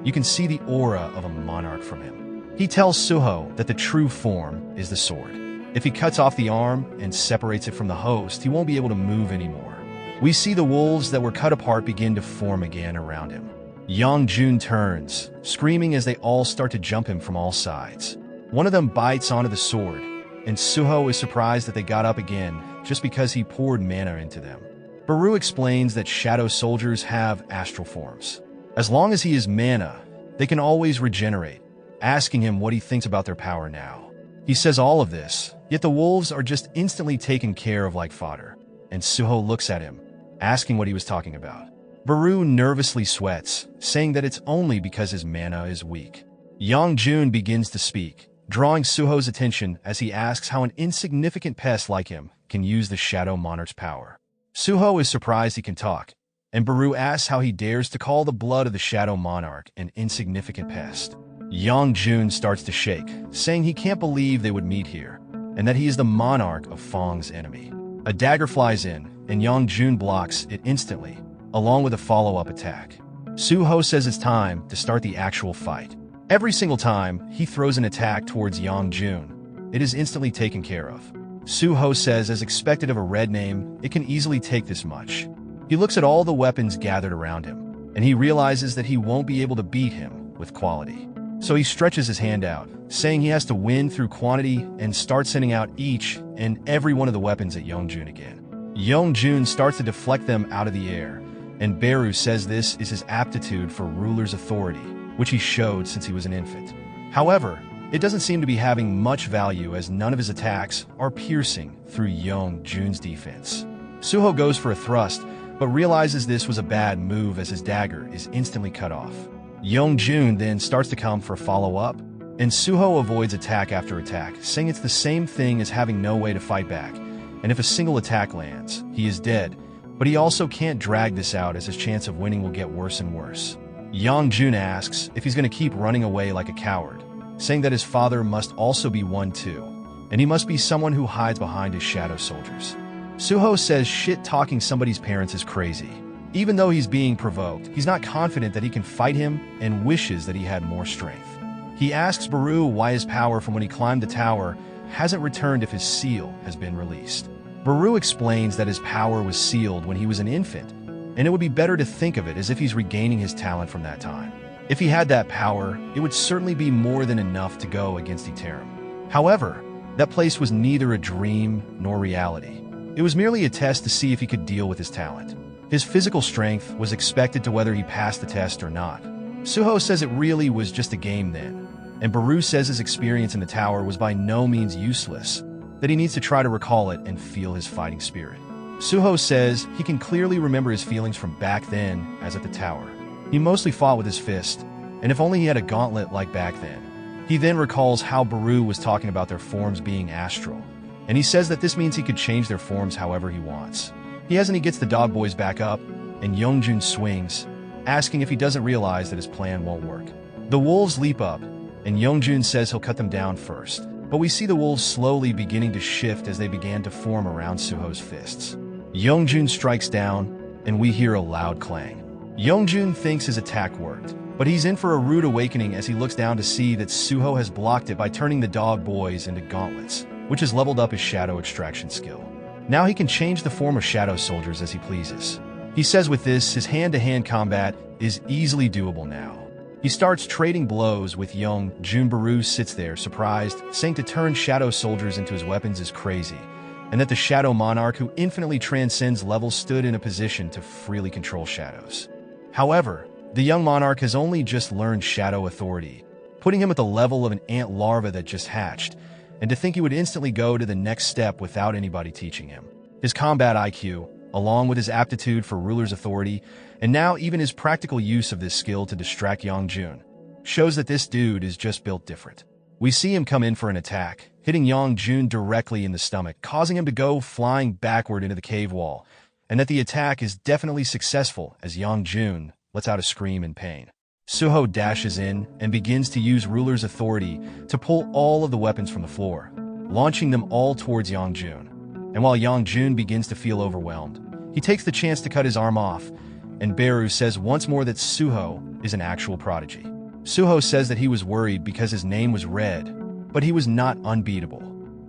you can see the aura of a monarch from him. He tells Suho that the true form is the sword. If he cuts off the arm and separates it from the host, he won't be able to move anymore. We see the wolves that were cut apart begin to form again around him. Yongjun turns, screaming as they all start to jump him from all sides. One of them bites onto the sword, and Suho is surprised that they got up again just because he poured mana into them. Baru explains that shadow soldiers have astral forms. As long as he is mana, they can always regenerate, asking him what he thinks about their power now. He says all of this, yet the wolves are just instantly taken care of like fodder, and Suho looks at him, asking what he was talking about. Baru nervously sweats, saying that it's only because his mana is weak. Yongjun begins to speak, drawing Suho's attention as he asks how an insignificant pest like him can use the Shadow Monarch's power. Suho is surprised he can talk, and Baru asks how he dares to call the blood of the Shadow Monarch an insignificant pest. Yongjun starts to shake, saying he can't believe they would meet here, and that he is the monarch of Fong's enemy. A dagger flies in, and Yongjun blocks it instantly, along with a follow-up attack. Suho says it's time to start the actual fight. Every single time he throws an attack towards Yongjun, it is instantly taken care of. Suho says as expected of a red name, it can easily take this much. He looks at all the weapons gathered around him, and he realizes that he won't be able to beat him with quality. So he stretches his hand out, saying he has to win through quantity and starts sending out each and every one of the weapons at Yongjun again. Yongjun starts to deflect them out of the air, and Baru says this is his aptitude for ruler's authority, which he showed since he was an infant. However, it doesn't seem to be having much value as none of his attacks are piercing through Yongjun's defense. Suho goes for a thrust, but realizes this was a bad move as his dagger is instantly cut off. Yongjun then starts to come for a follow-up, and Suho avoids attack after attack, saying it's the same thing as having no way to fight back, and if a single attack lands, he is dead, but he also can't drag this out as his chance of winning will get worse and worse. Yongjun asks if he's going to keep running away like a coward, saying that his father must also be one too, and he must be someone who hides behind his shadow soldiers. Suho says shit-talking somebody's parents is crazy. Even though he's being provoked, he's not confident that he can fight him and wishes that he had more strength. He asks Baru why his power from when he climbed the tower hasn't returned if his seal has been released. Baru explains that his power was sealed when he was an infant, and it would be better to think of it as if he's regaining his talent from that time. If he had that power, it would certainly be more than enough to go against Iterum. However, that place was neither a dream nor reality. It was merely a test to see if he could deal with his talent. His physical strength was expected to whether he passed the test or not. Suho says it really was just a game then, and Baru says his experience in the tower was by no means useless, that he needs to try to recall it and feel his fighting spirit. Suho says he can clearly remember his feelings from back then as at the tower. He mostly fought with his fist, and if only he had a gauntlet like back then. He then recalls how Baru was talking about their forms being astral, and he says that this means he could change their forms however he wants. He has and he gets the dog boys back up, and Yongjun swings, asking if he doesn't realize that his plan won't work. The wolves leap up, and Yongjun says he'll cut them down first, but we see the wolves slowly beginning to shift as they began to form around Suho's fists. Yongjun strikes down, and we hear a loud clang. Yongjun thinks his attack worked, but he's in for a rude awakening as he looks down to see that Suho has blocked it by turning the dog boys into gauntlets, which has leveled up his shadow extraction skill. Now he can change the form of shadow soldiers as he pleases. He says with this, his hand-to-hand combat is easily doable now. He starts trading blows with young Jun. Baru sits there, surprised, saying to turn shadow soldiers into his weapons is crazy, and that the Shadow Monarch, who infinitely transcends levels, stood in a position to freely control shadows. However, the young monarch has only just learned shadow authority, putting him at the level of an ant larva that just hatched, and to think he would instantly go to the next step without anybody teaching him. His combat IQ, along with his aptitude for ruler's authority, and now even his practical use of this skill to distract Yongjun, shows that this dude is just built different. We see him come in for an attack, hitting Yongjun directly in the stomach, causing him to go flying backward into the cave wall, and that the attack is definitely successful as Yongjun lets out a scream in pain. Suho dashes in and begins to use ruler's authority to pull all of the weapons from the floor, launching them all towards Yongjun. And while Yongjun begins to feel overwhelmed, he takes the chance to cut his arm off, and Beru says once more that Suho is an actual prodigy. Suho says that he was worried because his name was red, but he was not unbeatable.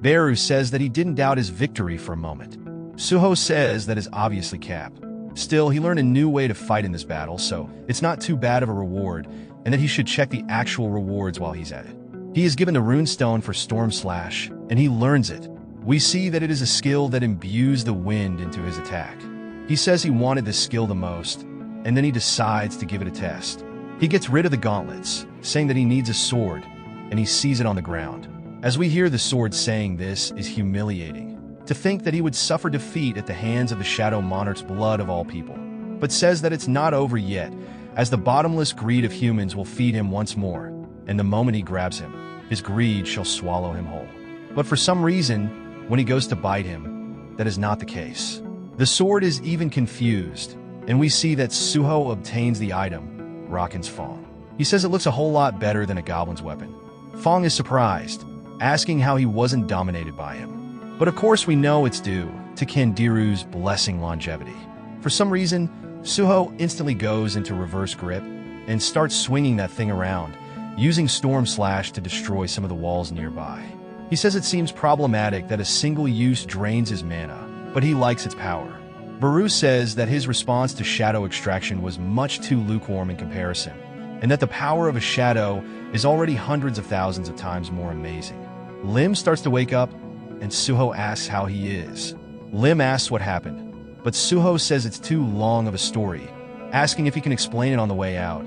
Beru says that he didn't doubt his victory for a moment. Suho says that is obviously cap. Still, he learned a new way to fight in this battle, so it's not too bad of a reward, and that he should check the actual rewards while he's at it. He is given the rune stone for Storm Slash, and he learns it. We see that it is a skill that imbues the wind into his attack. He says he wanted this skill the most, and then he decides to give it a test. He gets rid of the gauntlets, saying that he needs a sword, and he sees it on the ground. As we hear the sword saying this is humiliating. To think that he would suffer defeat at the hands of the Shadow Monarch's blood of all people, but says that it's not over yet, as the bottomless greed of humans will feed him once more, and the moment he grabs him, his greed shall swallow him whole. But for some reason, when he goes to bite him, that is not the case. The sword is even confused, and we see that Suho obtains the item, Raken's Fong. He says it looks a whole lot better than a goblin's weapon. Fong is surprised, asking how he wasn't dominated by him. But of course we know it's due to Kandiru's blessing longevity. For some reason, Suho instantly goes into reverse grip and starts swinging that thing around, using Storm Slash to destroy some of the walls nearby. He says it seems problematic that a single use drains his mana, but he likes its power. Baru says that his response to shadow extraction was much too lukewarm in comparison, and that the power of a shadow is already hundreds of thousands of times more amazing. Lim starts to wake up, and Suho asks how he is. Lim asks what happened, but Suho says it's too long of a story, asking if he can explain it on the way out,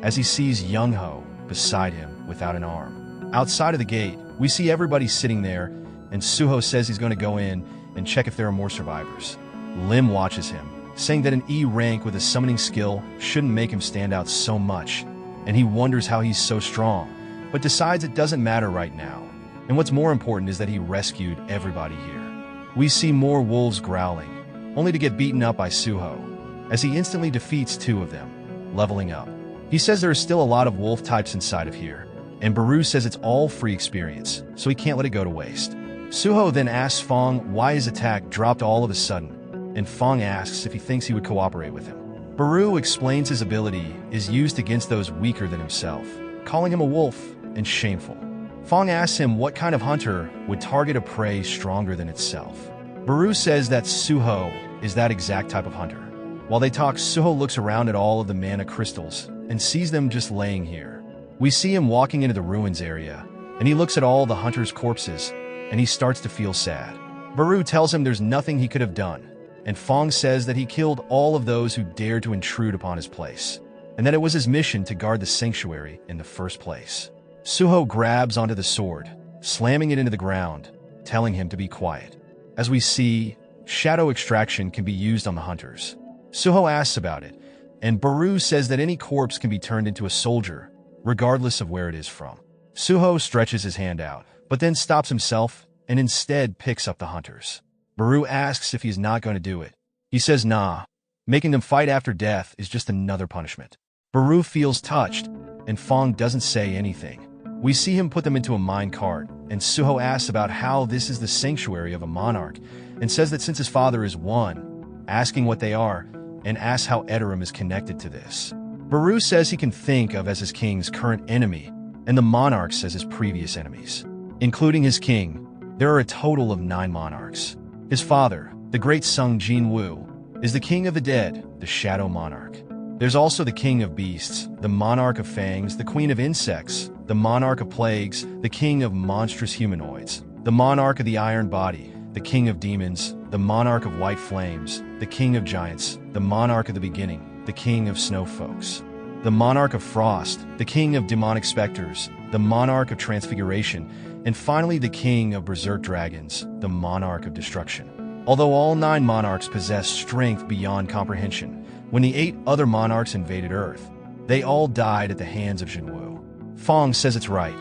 as he sees Young-ho beside him without an arm. Outside of the gate, we see everybody sitting there, and Suho says he's going to go in and check if there are more survivors. Lim watches him, saying that an E rank with a summoning skill shouldn't make him stand out so much, and he wonders how he's so strong, but decides it doesn't matter right now. And what's more important is that he rescued everybody here. We see more wolves growling, only to get beaten up by Suho, as he instantly defeats 2 of them, leveling up. He says there are still a lot of wolf types inside of here, and Baru says it's all free experience, so he can't let it go to waste. Suho then asks Fong why his attack dropped all of a sudden, and Fong asks if he thinks he would cooperate with him. Baru explains his ability is used against those weaker than himself, calling him a wolf and shameful. Fong asks him what kind of hunter would target a prey stronger than itself. Baru says that Suho is that exact type of hunter. While they talk, Suho looks around at all of the mana crystals and sees them just laying here. We see him walking into the ruins area, and he looks at all the hunters' corpses, and he starts to feel sad. Baru tells him there's nothing he could have done, and Fong says that he killed all of those who dared to intrude upon his place, and that it was his mission to guard the sanctuary in the first place. Suho grabs onto the sword, slamming it into the ground, telling him to be quiet. As we see, shadow extraction can be used on the hunters. Suho asks about it, and Baru says that any corpse can be turned into a soldier, regardless of where it is from. Suho stretches his hand out, but then stops himself and instead picks up the hunters. Baru asks if he's not going to do it. He says nah, making them fight after death is just another punishment. Baru feels touched, and Fong doesn't say anything. We see him put them into a mine cart, and Suho asks about how this is the sanctuary of a monarch, and says that since his father is one, asking what they are, and asks how Edoram is connected to this. Baru says he can think of as his king's current enemy, and the monarchs as his previous enemies. Including his king, there are a total of 9 monarchs. His father, the great Sung Jin Woo, is the king of the dead, the Shadow Monarch. There's also the King of Beasts, the Monarch of Fangs, the Queen of Insects, the Monarch of Plagues, the King of Monstrous Humanoids, the Monarch of the Iron Body, the King of Demons, the Monarch of White Flames, the King of Giants, the Monarch of the Beginning, the King of Snowfolks, the Monarch of Frost, the King of Demonic Specters, the Monarch of Transfiguration, and finally the King of Berserk Dragons, the Monarch of Destruction. Although all 9 monarchs possess strength beyond comprehension, when the 8 other monarchs invaded Earth, they all died at the hands of Jinwu. Fong says it's right,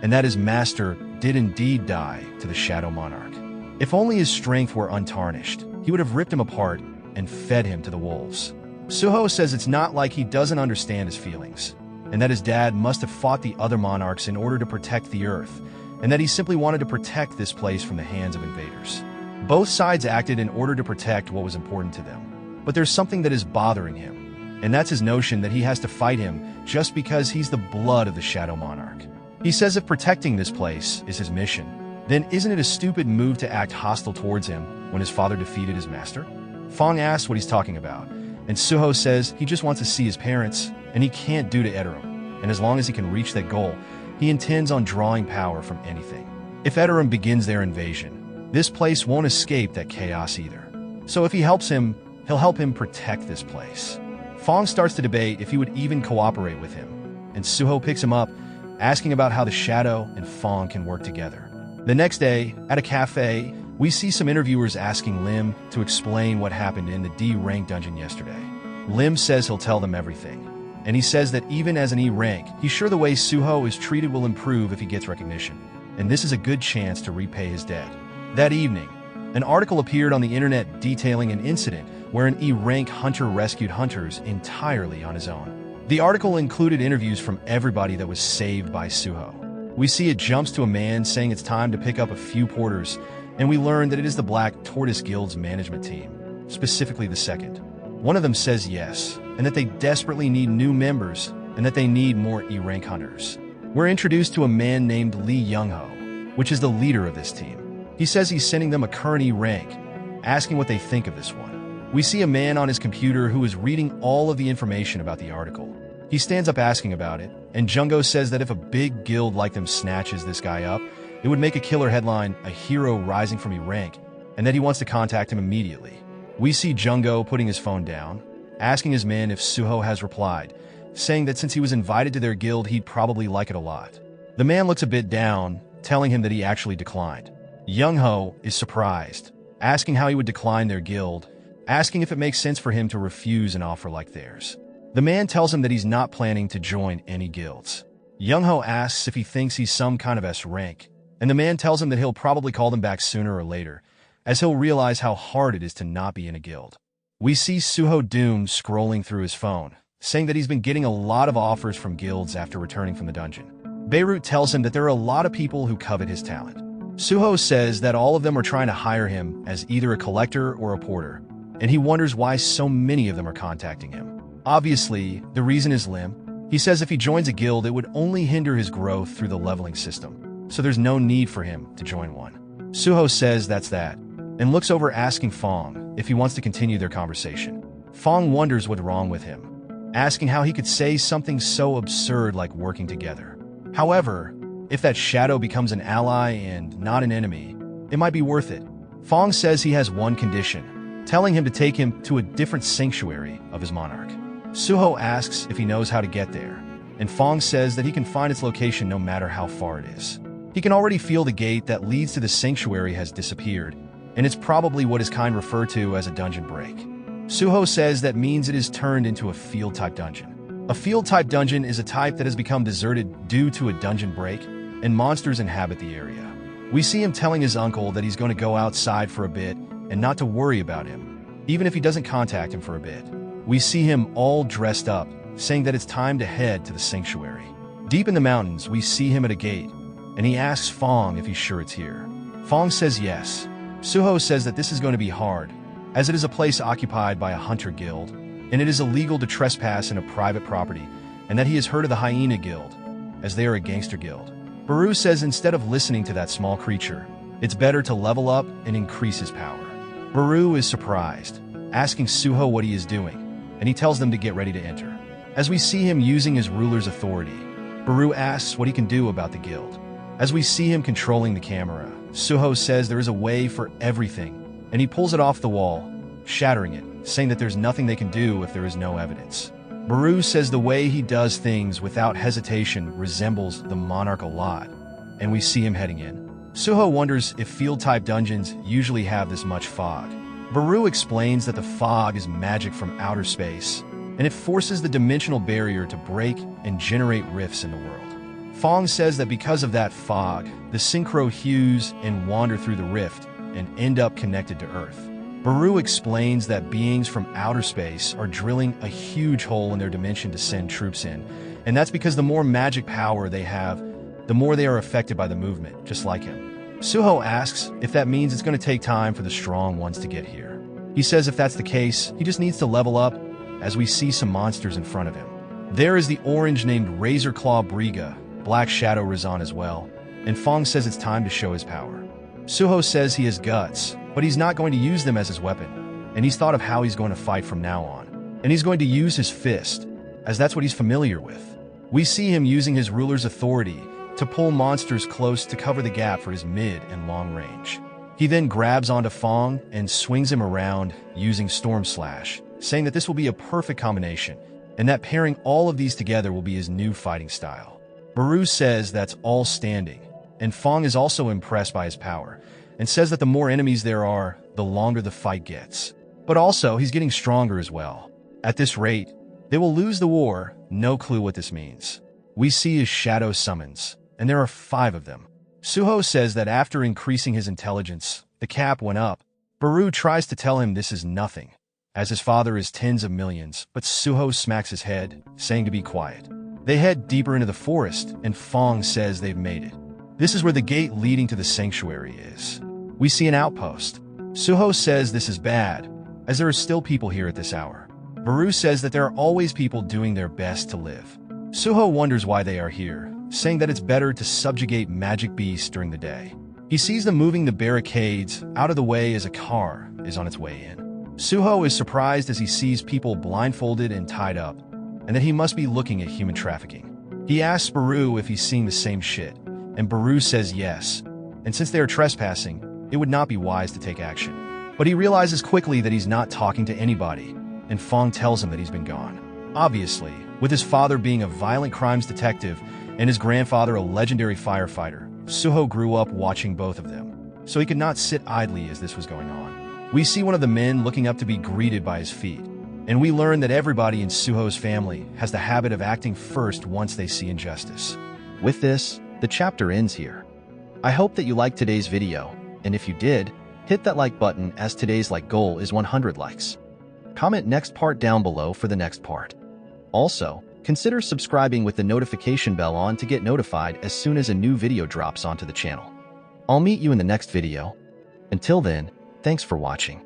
and that his master did indeed die to the Shadow Monarch. If only his strength were untarnished, he would have ripped him apart and fed him to the wolves. Suho says it's not like he doesn't understand his feelings, and that his dad must have fought the other monarchs in order to protect the Earth, and that he simply wanted to protect this place from the hands of invaders. Both sides acted in order to protect what was important to them. But there's something that is bothering him, and that's his notion that he has to fight him just because he's the blood of the Shadow Monarch. He says if protecting this place is his mission, then isn't it a stupid move to act hostile towards him when his father defeated his master? Fong asks what he's talking about, and Suho says he just wants to see his parents, and he can't do to Edoram, and as long as he can reach that goal, he intends on drawing power from anything. If Edoram begins their invasion, this place won't escape that chaos either. So if he helps him, he'll help him protect this place. Fong starts to debate if he would even cooperate with him, and Suho picks him up, asking about how the Shadow and Fong can work together. The next day, at a cafe, we see some interviewers asking Lim to explain what happened in the D-rank dungeon yesterday. Lim says he'll tell them everything, and he says that even as an E-rank, he's sure the way Suho is treated will improve if he gets recognition, and this is a good chance to repay his debt. That evening, an article appeared on the internet detailing an incident where an E-rank hunter rescued hunters entirely on his own. The article included interviews from everybody that was saved by Suho. We see it jumps to a man saying it's time to pick up a few porters, and we learn that it is the Black Tortoise Guild's management team, specifically the second. One of them says yes, and that they desperately need new members, and that they need more E-rank hunters. We're introduced to a man named Lee Young-ho, which is the leader of this team. He says he's sending them a current E-rank, asking what they think of this one. We see a man on his computer who is reading all of the information about the article. He stands up asking about it, and Jungo says that if a big guild like them snatches this guy up, it would make a killer headline, a hero rising from E-rank, and that he wants to contact him immediately. We see Jungo putting his phone down, asking his men if Suho has replied, saying that since he was invited to their guild, he'd probably like it a lot. The man looks a bit down, telling him that he actually declined. Young-ho is surprised, asking how he would decline their guild, asking if it makes sense for him to refuse an offer like theirs. The man tells him that he's not planning to join any guilds. Young-ho asks if he thinks he's some kind of S-rank, and the man tells him that he'll probably call them back sooner or later, as he'll realize how hard it is to not be in a guild. We see Suho doomed scrolling through his phone, saying that he's been getting a lot of offers from guilds after returning from the dungeon. Beirut tells him that there are a lot of people who covet his talent. Suho says that all of them are trying to hire him as either a collector or a porter, and he wonders why so many of them are contacting him. Obviously, the reason is Lim. He says if he joins a guild, it would only hinder his growth through the leveling system, so there's no need for him to join one. Suho says that's that, and looks over asking Fong if he wants to continue their conversation. Fong wonders what's wrong with him, asking how he could say something so absurd like working together. However, if that shadow becomes an ally and not an enemy, it might be worth it. Fong says he has one condition, telling him to take him to a different sanctuary of his monarch. Suho asks if he knows how to get there, and Fong says that he can find its location no matter how far it is. He can already feel the gate that leads to the sanctuary has disappeared, and it's probably what his kind refer to as a dungeon break. Suho says that means it is turned into a field-type dungeon. A field-type dungeon is a type that has become deserted due to a dungeon break, and monsters inhabit the area. We see him telling his uncle that he's going to go outside for a bit and not to worry about him, even if he doesn't contact him for a bit. We see him all dressed up, saying that it's time to head to the sanctuary. Deep in the mountains, we see him at a gate, and he asks Fong if he's sure it's here. Fong says yes. Suho says that this is going to be hard, as it is a place occupied by a hunter guild, and it is illegal to trespass in a private property, and that he has heard of the Hyena Guild, as they are a gangster guild. Baru says instead of listening to that small creature, it's better to level up and increase his power. Baru is surprised, asking Suho what he is doing, and he tells them to get ready to enter. As we see him using his ruler's authority, Baru asks what he can do about the guild. As we see him controlling the camera, Suho says there is a way for everything, and he pulls it off the wall, shattering it, saying that there's nothing they can do if there is no evidence. Baru says the way he does things without hesitation resembles the Monarch a lot, and we see him heading in. Suho wonders if field-type dungeons usually have this much fog. Baru explains that the fog is magic from outer space, and it forces the dimensional barrier to break and generate rifts in the world. Fong says that because of that fog, the synchro hues and wander through the rift and end up connected to Earth. Baru explains that beings from outer space are drilling a huge hole in their dimension to send troops in, and that's because the more magic power they have, the more they are affected by the movement, just like him. Suho asks if that means it's going to take time for the strong ones to get here. He says if that's the case, he just needs to level up, as we see some monsters in front of him. There is the orange named Razor Claw Briga, Black Shadow Razan as well, and Fong says it's time to show his power. Suho says he has guts, but he's not going to use them as his weapon, and he's thought of how he's going to fight from now on. And he's going to use his fist, as that's what he's familiar with. We see him using his ruler's authority to pull monsters close to cover the gap for his mid and long range. He then grabs onto Fong and swings him around using Storm Slash, saying that this will be a perfect combination, and that pairing all of these together will be his new fighting style. Baru says that's all standing, and Fong is also impressed by his power, and says that the more enemies there are, the longer the fight gets. But also, he's getting stronger as well. At this rate, they will lose the war, no clue what this means. We see his shadow summons, and there are 5 of them. Suho says that after increasing his intelligence, the cap went up. Baru tries to tell him this is nothing, as his father is tens of millions, but Suho smacks his head, saying to be quiet. They head deeper into the forest, and Fong says they've made it. This is where the gate leading to the sanctuary is. We see an outpost. Suho says this is bad, as there are still people here at this hour. Baru says that there are always people doing their best to live. Suho wonders why they are here, saying that it's better to subjugate magic beasts during the day. He sees them moving the barricades out of the way as a car is on its way in. Suho is surprised as he sees people blindfolded and tied up, and that he must be looking at human trafficking. He asks Baru if he's seeing the same shit, and Baru says yes, and since they are trespassing, it would not be wise to take action. But he realizes quickly that he's not talking to anybody, and Fong tells him that he's been gone. Obviously, with his father being a violent crimes detective and his grandfather a legendary firefighter, Suho grew up watching both of them, so he could not sit idly as this was going on. We see one of the men looking up to be greeted by his feet, and we learn that everybody in Suho's family has the habit of acting first once they see injustice. With this, the chapter ends here. I hope that you liked today's video, and if you did, hit that like button as today's like goal is 100 likes. Comment next part down below for the next part. Also, consider subscribing with the notification bell on to get notified as soon as a new video drops onto the channel. I'll meet you in the next video. Until then, thanks for watching.